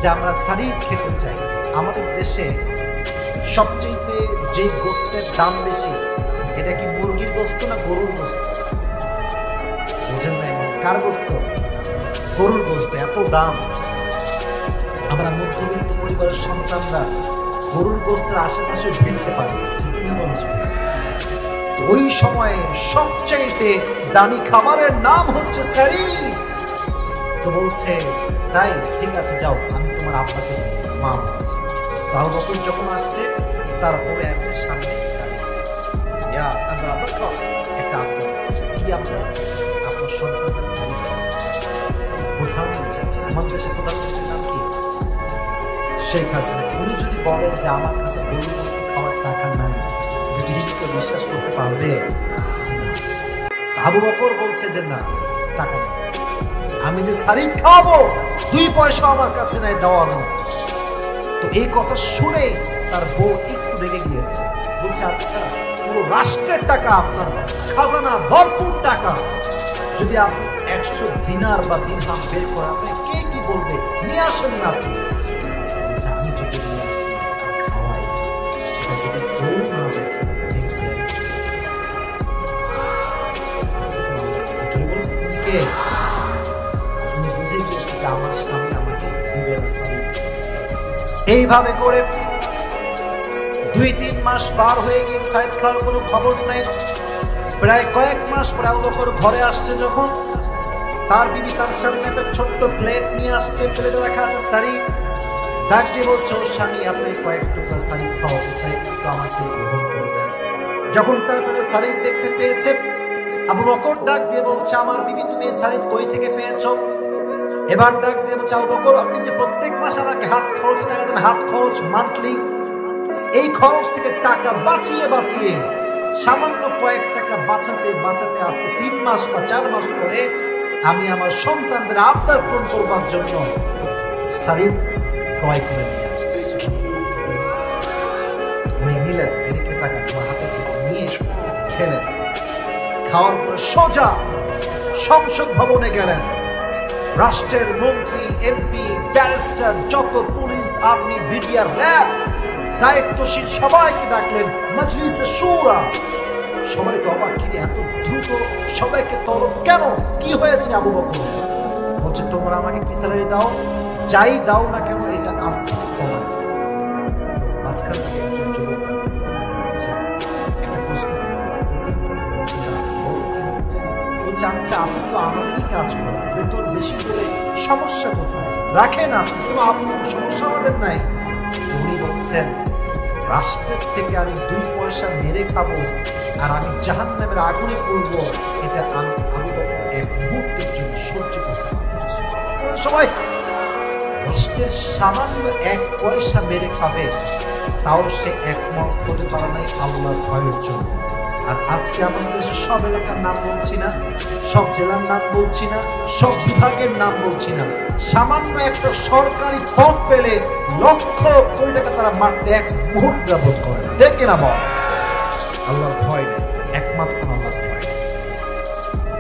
B: যে আমরা সারিদ খেতে চাই। আমাদের দেশে সবচেয়ে যে গোস্তের দাম বেশি, এটা কি মুরগির গোস্ত না গরুর গোস্ত? বুঝেন না? কার গোস্ত? গরুর গোস্ত। এত দাম, আমরা মধ্যবিত্ত পরিবারের সন্তানরা গরুর গোস্তের আশেপাশে ফেলতে পারি, ঠিক না বলছো? ওই সময়ে সবচাইতে দামি খাবারের নাম হচ্ছে সারিদ। তো বলছে তাই, ঠিক আছে যাও, আমি তোমার আব্বাকে মা বলছি। আবু বকর যখন আসছে, তার বউয়ে একবার সামনে ইয়া আবু বকর একটা আবদার করছে। কি আবদার? আপনার সন্তানের সারিদ। প্রধানমন্ত্রী, আমার দেশের প্রধানমন্ত্রীর নাম কি? শেখ হাসিনা। উনি যদি বলেন যে আমার কাছে গরুর গোশত খাওয়ার টাকা নাই, বিবিকে বিশ্বাস করতে পারবে? আবু বকর বলছে যে না, টাকা নেই, আমি যে সারিদ খাওয়াবো 2 পয়সা আমার কাছে নাই দেওয়ানো। তো এই কথা শুনে তার বউ একটু রেগে গিয়েছে। বলছে আচ্ছা, পুরো রাষ্ট্রের টাকা আপনার, খাজানা ভরপুর টাকা, যদি আপনি 100 দিনার বা দিরহাম বের করেন, কে কি বলবে? নিয়ে আসেন না আপনি। আমি যদি নিয়ে আসি খাওয়াই, এটা যদি কেউ না দেখে, কে বুঝে গিয়েছে যে আমার স্বামী আমাকে এইভাবে করে 2-3 মাস পার হয়ে গিয়ে সারিদ খাওয়ার কোনো খবর নেই। প্রায় কয়েক মাস পরে আবু বকর ঘরে আসছে, যখন তার বিবি তার সামনে একটা ছোট্ট প্লেট নিয়ে আসছে, প্লেটে রাখা আছে সারিদ। ডাক দিয়ে বলছে ওর স্বামী, আপনি কয়েক টুকরা সারিদ খাওয়াতে চাই, একটু আমাকে গ্রহণ করবেন। যখন তারপরে সারিদ দেখতে পেয়েছে, আবু বকর ডাক দিয়ে বলছে আমার বিবি, তুমি এই সারিদ কই থেকে পেয়েছো? এবার ডাক দিয়ে বলছে আবু বকর, আপনি যে প্রত্যেক মাসে আমাকে হাত খরচ টাকা দেন, হাত খরচ মান্থলি, এই খরচ থেকে টাকা বাঁচিয়ে বাঁচিয়ে সামান্য কয়েক টাকা বাঁচাতে বাঁচাতে আজকে 3 মাস বা 4 মাস পরে আমি আমার সন্তানদের আবদার পূরণ করবার জন্য সারিদ ক্রয় করে নিয়ে আসছি। উনি নিলেন, এদিকে টাকা তোমার হাতের দিকে নিয়ে খেলেন। খাওয়ার পরে সোজা সংসদ ভবনে গেলেন। রাষ্ট্রের মন্ত্রী, এমপি, ব্যারিস্টার, যত পুলিশ, আর্মি, বিডিআর, র্যাব দায়িত্বশীল সবাইকে ডাকলেন মজলিসে শুরা। সবাই তো অবাক, এত দ্রুত সবাইকে তলব কেন? কি হয়েছে আবু বকর? বলছে তোমরা আমাকে কি স্যালারি দাও, যাই দাও না কেন এটা আজ থেকে কমায়। মাঝখান থেকে একজন যুবক বলছে একটা প্রশ্ন বলছে আচ্ছা আপনি তো আমাদেরই কাজ করেন, বেতন বেশি করে সমস্যা কোথায়, রাখেন আপনি, কোনো সমস্যা আমাদের নাই। উনি বলছেন রাষ্ট্রের থেকে আমি 2 পয়সা মেরে খাবো আর আমি জাহান্নামের আগুনে পড়বো, এটা আমি আবু বকর এক মুহূর্তের জন্য সহ্য করতে পারবো না। সবাই রাষ্ট্রের সামান্য 1 পয়সা মেরে খাবে, তাও সে একমত হতে পারে নাই আল্লাহর ভয়ের জন্য। আর আজকে আমাদের দেশে সব এলাকার নাম বলছি না, সব জেলার নাম বলছি না, সব বিভাগের নাম বলছি না, সামান্য একটা সরকারি পদ পেলে লক্ষ কোটি টাকা তারা মারতে এক মুহূর্ত বোধ করে না। দেখে না বল, আল্লাহর ভয় নেই, একমাত্র আল্লাহর ভয়।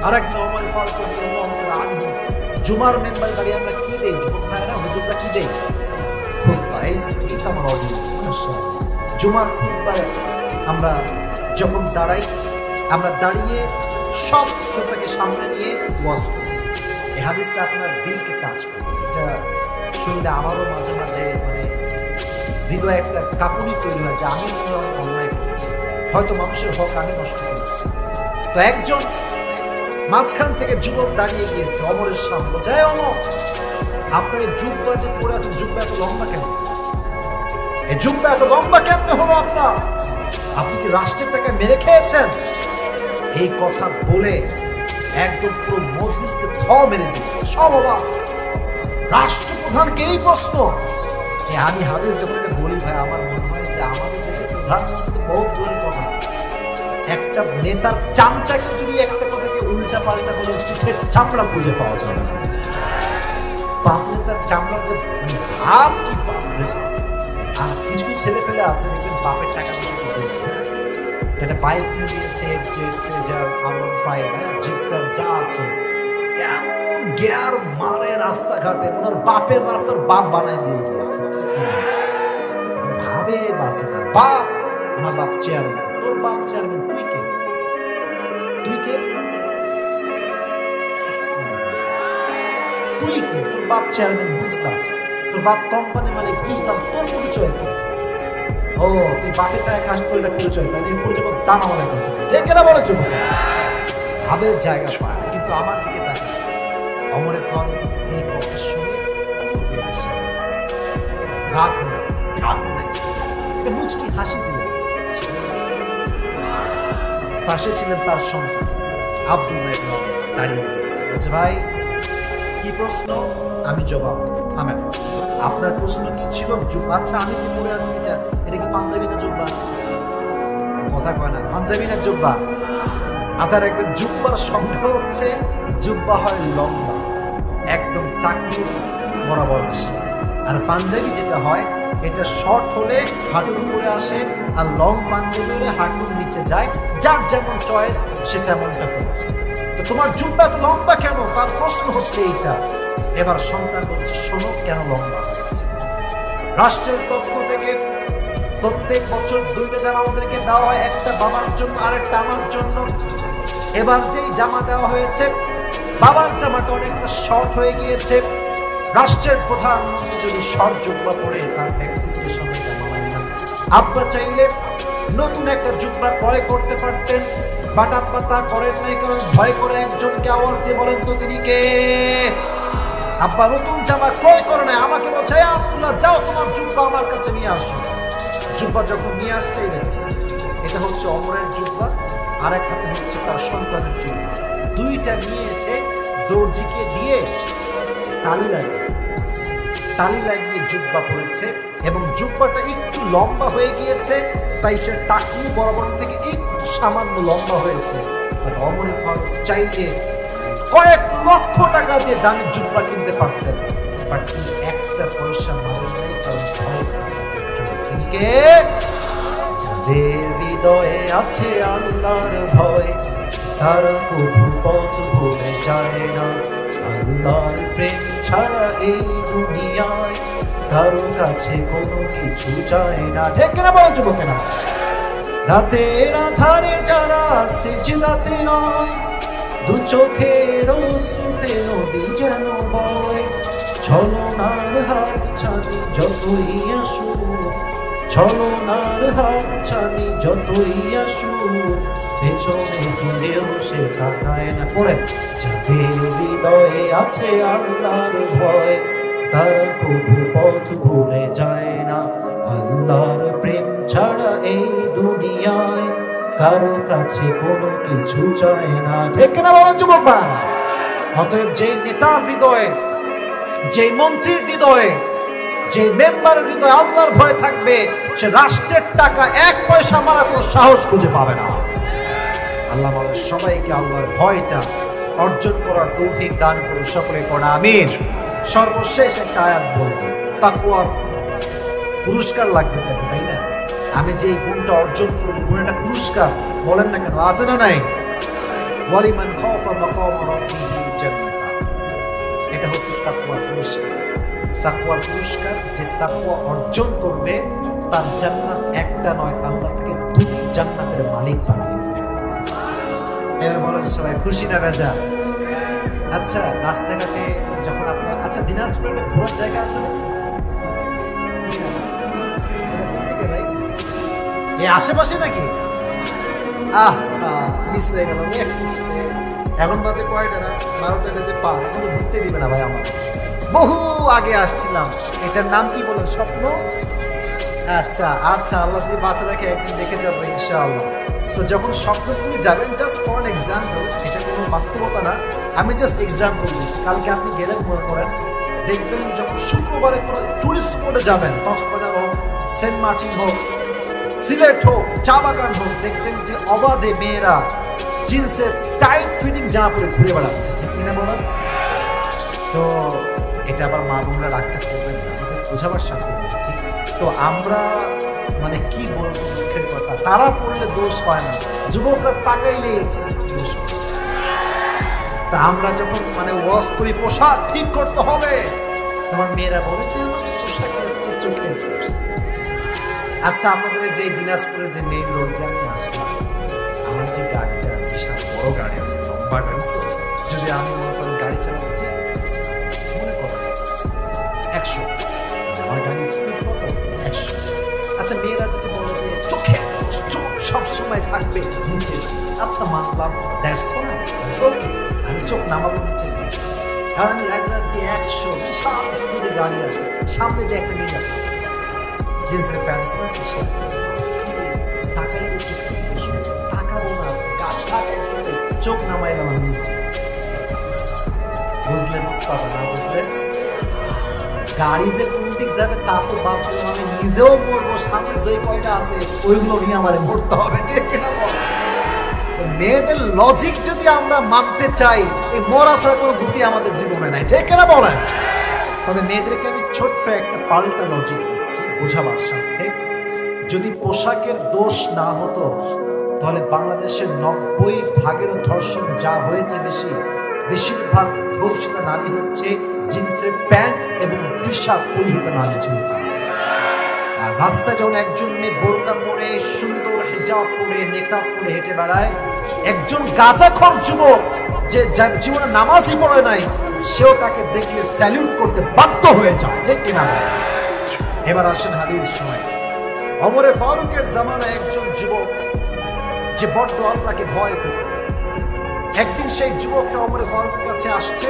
B: আরেক নওমান ফারুক রাদিয়াল্লাহু আনহু জুমার মেম্বারে দাঁড়িয়ে আমরা কি দেই, যুবক ভাইরা হুজুররা কি দেই, খুতবা। এই তো আমার অডিয়েন্স। জুমার খুতবায় আমরা যখন দাঁড়াই, আমরা দাঁড়িয়ে সব শ্রোতাকে সামনে নিয়ে ওয়াজ করি। এই হাদিসটা আপনার দিলকে টাচ করে, এটা শুনলে আমারও মাঝে মাঝে মানে হৃদয়ে একটা কাঁপুনি তৈরি হয় যে আমি মনে হয় অন্যায় করছি, হয়তো মানুষের হক আমি নষ্ট করেছি। তো একজন মাঝখান থেকে যুবক দাঁড়িয়ে গিয়েছে অমরের সামনে, যায় অমর আপনার এই জুব্বা যে পরে আছেন, জুব্বা এত লম্বা কেন, এই জুব্বা এত লম্বা কেমনে হলো আপনার, আপনি কি রাষ্ট্রের টাকায় মেরে খেয়েছেন? এই কথা বলে একদম পুরো মজলিসকে থ মেরে দিয়েছে। সব অবাক, রাষ্ট্রপ্রধানকে এই প্রশ্ন। আমি হাদিস যখন বলি ভাই, আমার মনে হয় যে আমাদের দেশের প্রধানমন্ত্রী বহু দূরের কথা, একটা নেতার চামচাকে যদি একটা কথাকে উল্টা পাল্টা করে পিঠের চামড়া খুঁজে পাওয়া যাবে না। বাপ নেতার চামড়া যে ভাব কি পাবে। আর কিছু কিছু ছেলে পেলে আছে দেখবেন বাপের টাকা একটা বাইক কিনে দিয়েছে, জিক্সার যা আছে, এমন গিয়ার মারে রাস্তাঘাটে, ওনার বাপের রাস্তার বাপ বানাই দিয়ে গিয়েছে। ভাবে বাঁচে না, বাপ আমার বাপ চেয়ারম্যান, তোর বাপ চেয়ারম্যান, তুই কে, তুই কে, তুই কে, তোর বাপ চেয়ারম্যান বুঝতাম, তোর বাপ কোম্পানি মালিক বুঝতাম, তোর পরিচয় তো, ও তুই বাপের টাকা খাস, তোর এটা পরিচয়, তাই এই পরিচয় দাম আমাদের কাছে কেনা বলার জন্য ভাবের জায়গা পায় না। কিন্তু আমার দিকে তাকে অমরে ফারুক এই কথা শুনে রাগ নেই, ঢাক নেই, এটা মুচকি হাসি দিয়ে পাশে ছিলেন তার সন্তান আব্দুল্লাহ ইবনে ওমর দাঁড়িয়ে গিয়েছে, বলছে ভাই কি প্রশ্ন, আমি জবাব দেব, থামেন। আপনার প্রশ্ন কি ছিল? আচ্ছা আমি যে পড়ে আছি এটা কি পাঞ্জাবি না জুব্বা? কথা কয় না, পাঞ্জাবি না জুব্বা? মাথায় রাখবেন জুব্বার সংখ্যা হচ্ছে, জুব্বা হয় লম্বা একদম টাকলু বরাবর আসে, আর পাঞ্জাবি যেটা হয় এটা শর্ট হলে হাঁটুর উপরে আসে, আর লং পাঞ্জাবি হলে হাঁটুর নিচে যায়, যার যেমন চয়েস সে তেমনটা ফেলে। তো তোমার জুব্বা এত লম্বা কেন, তার প্রশ্ন হচ্ছে এইটা। এবার সন্তান বলছে শোনো কেন লম্বা হয়েছে। রাষ্ট্রের পক্ষ থেকে প্রত্যেক বছর 2টা জামা আমাদেরকে দেওয়া হয়, একটা বাবার জন্য আর একটা আমার জন্য। এবার যেই জামা দেওয়া হয়েছে বাবার জামাটা অনেকটা শর্ট হয়ে গিয়েছে। রাষ্ট্রের প্রধানমন্ত্রী যদি শর্ট জুব্বা পরে তার ব্যক্তিত্বের সঙ্গে আব্বা চাইলে নতুন একটা জুব্বা ক্রয় করতে পারতেন, বাট আব্বা তা করেন নাই, কারণ ভয় করে একজনকে আওয়াজ দিয়ে বলেন তো তিনি কে। আব্বা নতুন জামা ক্রয় করে নাই, আমাকে বলছে আব্দুল্লাহ যাও তোমার জুব্বা আমার কাছে নিয়ে আসো। জুব্বা যখন নিয়ে আসছে এটা হচ্ছে অমরের জুব্বা, আর এক হাতে হচ্ছে তার সন্তানের জুব্বা। দুইটা নিয়ে এসে দর্জিকে দিয়ে তালি লাগিয়েছে, তালি লাগিয়ে জুব্বা পরেছে এবং জুব্বাটা একটু লম্বা হয়ে গিয়েছে, তাই সে টাকলু বরাবর থেকে একটু সামান্য লম্বা হয়েছে। অমর ফারুক চাইলে কয়েক লক্ষ টাকা দিয়ে দামি জুব্বা কিনতে পারতেন, বাট তিনি একটা পয়সা মারেন নাই, কারণ ভয় আছে। যাদের হৃদয়ে আছে আল্লাহর ভয়, তারা কবু পথ ভুলে যায় না। আল্লাহর প্রেম ছাড়া এই দুনিয়ায় কারো কাছে কোনো কিছু যায় না। ঠিক না বল যুবকেরা? রাতের আধারে যারা সিজদাতে নয়, দু চোখের অশ্রুতে নদী যেন বয়, ছলনার হাত ছানি যতই আসুক, ছলনার হাত ছানি যতই আসুক, পেছনে ফিরেও সে তাকায় না। পড়ে যাদের হৃদয়ে আছে আল্লাহর ভয়, তারা কবু পথ ভুলে যায় না। আল্লাহর প্রেম ছাড়া এই দুনিয়ায় কারো কাছে কোনো কিছু চায় না। ঠিক না বলেন যুবক ভাইরা? অতএব যে নেতার হৃদয়ে, যে মন্ত্রীর হৃদয়ে, যে মেম্বারের হৃদয়ে আল্লাহর ভয় থাকবে, সে রাষ্ট্রের টাকা এক পয়সা মারা কোনো সাহস খুঁজে পাবে না। আল্লাহ আমাদের সবাইকে আল্লাহর ভয়টা অর্জন করার তৌফিক দান করুন। সকলে পড়া আমিন। সর্বশেষ একটা আয়াত বলবো, তাকওয়ার পুরস্কার লাগবে, তাই না? আমি যে গুণটা অর্জন করবো, গুণটা পুরস্কার, বলেন না কেন, আছে না নাই? ওয়ালিমান খাফা মাকাম রাব্বিহি জান্নাতা, এটা হচ্ছে তাকওয়ার পুরস্কার। তাকওয়ার পুরস্কার, যে তাকওয়া অর্জন করবে তার জান্নাত একটা নয়, আল্লাহ থেকে দুটি জান্নাতের মালিক বানিয়ে দেবে। এর বলেন সবাই খুশি না বেজা? আচ্ছা, রাস্তাঘাটে যখন আপনার, আচ্ছা দিনাজপুরে ঘোরার জায়গা আছে না? এই আশেপাশে নাকি? মিস হয়ে গেল। এখন বাজে কয়টা না? 12টা বেজে 5, এখন ঘুরতে দিবে না ভাই আমার। বহু আগে আসছিলাম। এটার নাম কি বলেন? স্বপ্ন। আচ্ছা আচ্ছা, আল্লাহ যদি বাচ্চা দেখে একদিন দেখে যাবো ইনশাআল্লাহ। তো যখন স্বপ্নপুরি যাবেন, জাস্ট ফর অ্যান এক্সাম্পল, এটা কোনো বাস্তবতা না, আমি জাস্ট এক্সাম্পল দিচ্ছি। কালকে আপনি গেলেন মনে করেন, দেখবেন যখন শুক্রবারে কোনো টুরিস্ট স্পটে যাবেন, কক্সবাজার হোক, সেন্ট মার্টিন হোক, সিলেট হোক, চা বাগান হোক, দেখবেন যে অবাধে মেয়েরা জিন্সের টাইট ফিটিং জামা পরে ঘুরে বেড়াচ্ছে। ঠিক কিনা বলেন? তো এটা আবার মা বোনরা রাগটা করবেন না, জাস্ট বোঝাবার সাথে বলছি। তো আমরা মানে কি বলবো, দুঃখের কথা, তারা পড়লে দোষ হয় না, যুবকরা তাকাইলে দোষ। তা আমরা যখন মানে ওয়াজ করি পোশাক ঠিক করতে হবে, তখন মেয়েরা বলেছে পোশাকের চোখে। আচ্ছা, আমাদের যে দিনাজপুরের যে মেইন রোড দিয়ে আমি আসলাম, আমার যে গাড়িটা বিশাল বড় গাড়ি, লম্বা গাড়ি, তো যদি আমি মনে করেন গাড়ি চালাচ্ছি, মনে করেন 100, আমার গাড়ির স্পিড কত? 100। আচ্ছা, মেয়েরা যদি বলে যে চোখে চোখ সবসময় থাকবে নিচে, আচ্ছা মানলাম, দ্যাটস ফাইন, আমি চোখ নামাবো নিচে। আর আমি গাড়ি চালাচ্ছি 100, বিশাল স্পিডে গাড়ি আছে, সামনে দিয়ে একটা মেয়ে আসছে, জিন্সের প্যান্ট পরে, তাকাই তাকাবো না, চোখ নামাইলাম আমি নিচে। বুঝলে? বুঝতে পারবে না, বুঝলে? গাড়ি যে কোন দিক যাবে তা তো ভাববো, আমি নিজেও মরবো, সামনে যে কয়টা আছে ওইগুলো নিয়ে আমার মরতে হবে। ঠিক কিনা বল? মেয়েদের লজিক যদি আমরা মানতে চাই, এই মরা ছাড়া কোনো গতি আমাদের জীবনে নাই। ঠিক কিনা বলেন? তবে মেয়েদেরকে আমি ছোট্ট একটা পাল্টা লজিক দিচ্ছি বোঝাবার সাথে। যদি পোশাকের দোষ না হতো, তাহলে বাংলাদেশের 90% ধর্ষণ যা হয়েছে, বেশিরভাগ ধর্ষিতা নারী হচ্ছে জিন্সের প্যান্ট এবং টি শার্ট পরিহিত নারী ছিল। আর রাস্তায় যখন একজন মেয়ে বোরকা পরে, সুন্দর হিজাব পরে, নেকাব পরে হেঁটে বেড়ায়, একজন গাঁজাখোর যুবক যে জীবনে নামাজই পড়ে নাই, সেও তাকে দেখলে স্যালুট করতে বাধ্য হয়ে যায়। ঠিক কিনা? এবার আসেন হাদিস সময়। ওমরে ফারুকের জামানায় একজন যুবক যে বড্ড আল্লাহকে ভয় পেত, একদিন সেই যুবকটা ওমরে ফারুকের কাছে আসছে,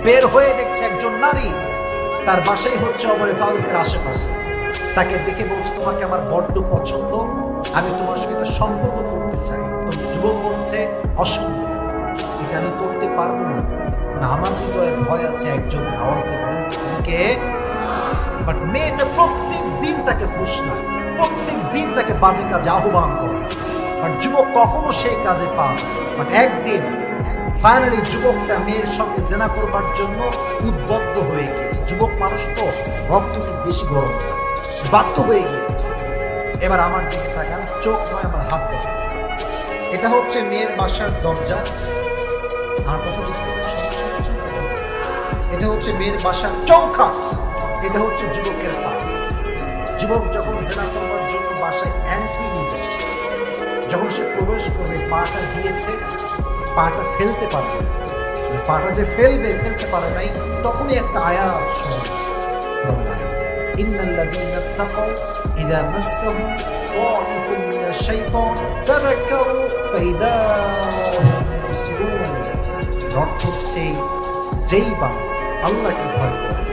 B: বের হয়ে দেখছে একজন নারী তার বাসাই হচ্ছে ওমরে ফারুকের আশেপাশে। তাকে দেখে বলছে, তোমাকে আমার বড্ড পছন্দ, আমি তোমার সঙ্গে সম্পর্ক করতে চাই। তো যুবক বলছে, অসম্ভব, এটা আমি করতে পারবো না, আমার হৃদয়ে ভয় আছে। একজন আওয়াজ দিয়ে বলেন, তুমি কে? বাট মেয়েটা প্রত্যেক দিন তাকে ফুসলায়, প্রত্যেক দিন তাকে বাজে কাজে আহ্বান করে, বাট যুবক কখনো সেই কাজে পায়। বাট একদিন ফাইনালি যুবকটা মেয়ের সঙ্গে জেনা করবার জন্য উদ্বুদ্ধ হয়ে গিয়েছে। যুবক মানুষ তো রক্ত একটু বেশি গরম, বাধ্য হয়ে গিয়েছে। এবার আমার দিকে তাকান, চোখ নয় আমার হাত দেখেন। এটা হচ্ছে মেয়ের বাসার দরজা, আমার কথা বুঝতে সমস্যা হচ্ছে। এটা হচ্ছে মেয়ের বাসার চৌকাঠ, এটা হচ্ছে যুবকের পা। যুবক যখন জেনা করবার জন্য বাসায় এন্ট্রি নিবে, যখন সে প্রবেশ করবে পাটা দিয়েছে, পাটা ফেলতে পারে না। পাটা যে ফেলতে পারে নাই, তখনই একটা আয়াত শোনা ইন্নাল্লাযীনা তাকাউ ইযা মাসসাহুম তাঈফুম মিনাশ শাইতান তাযাক্কারু ফাইযা হুম মুবসিরুন। অর্থ হচ্ছে যেই বান্দা আল্লাহকে ভয় করে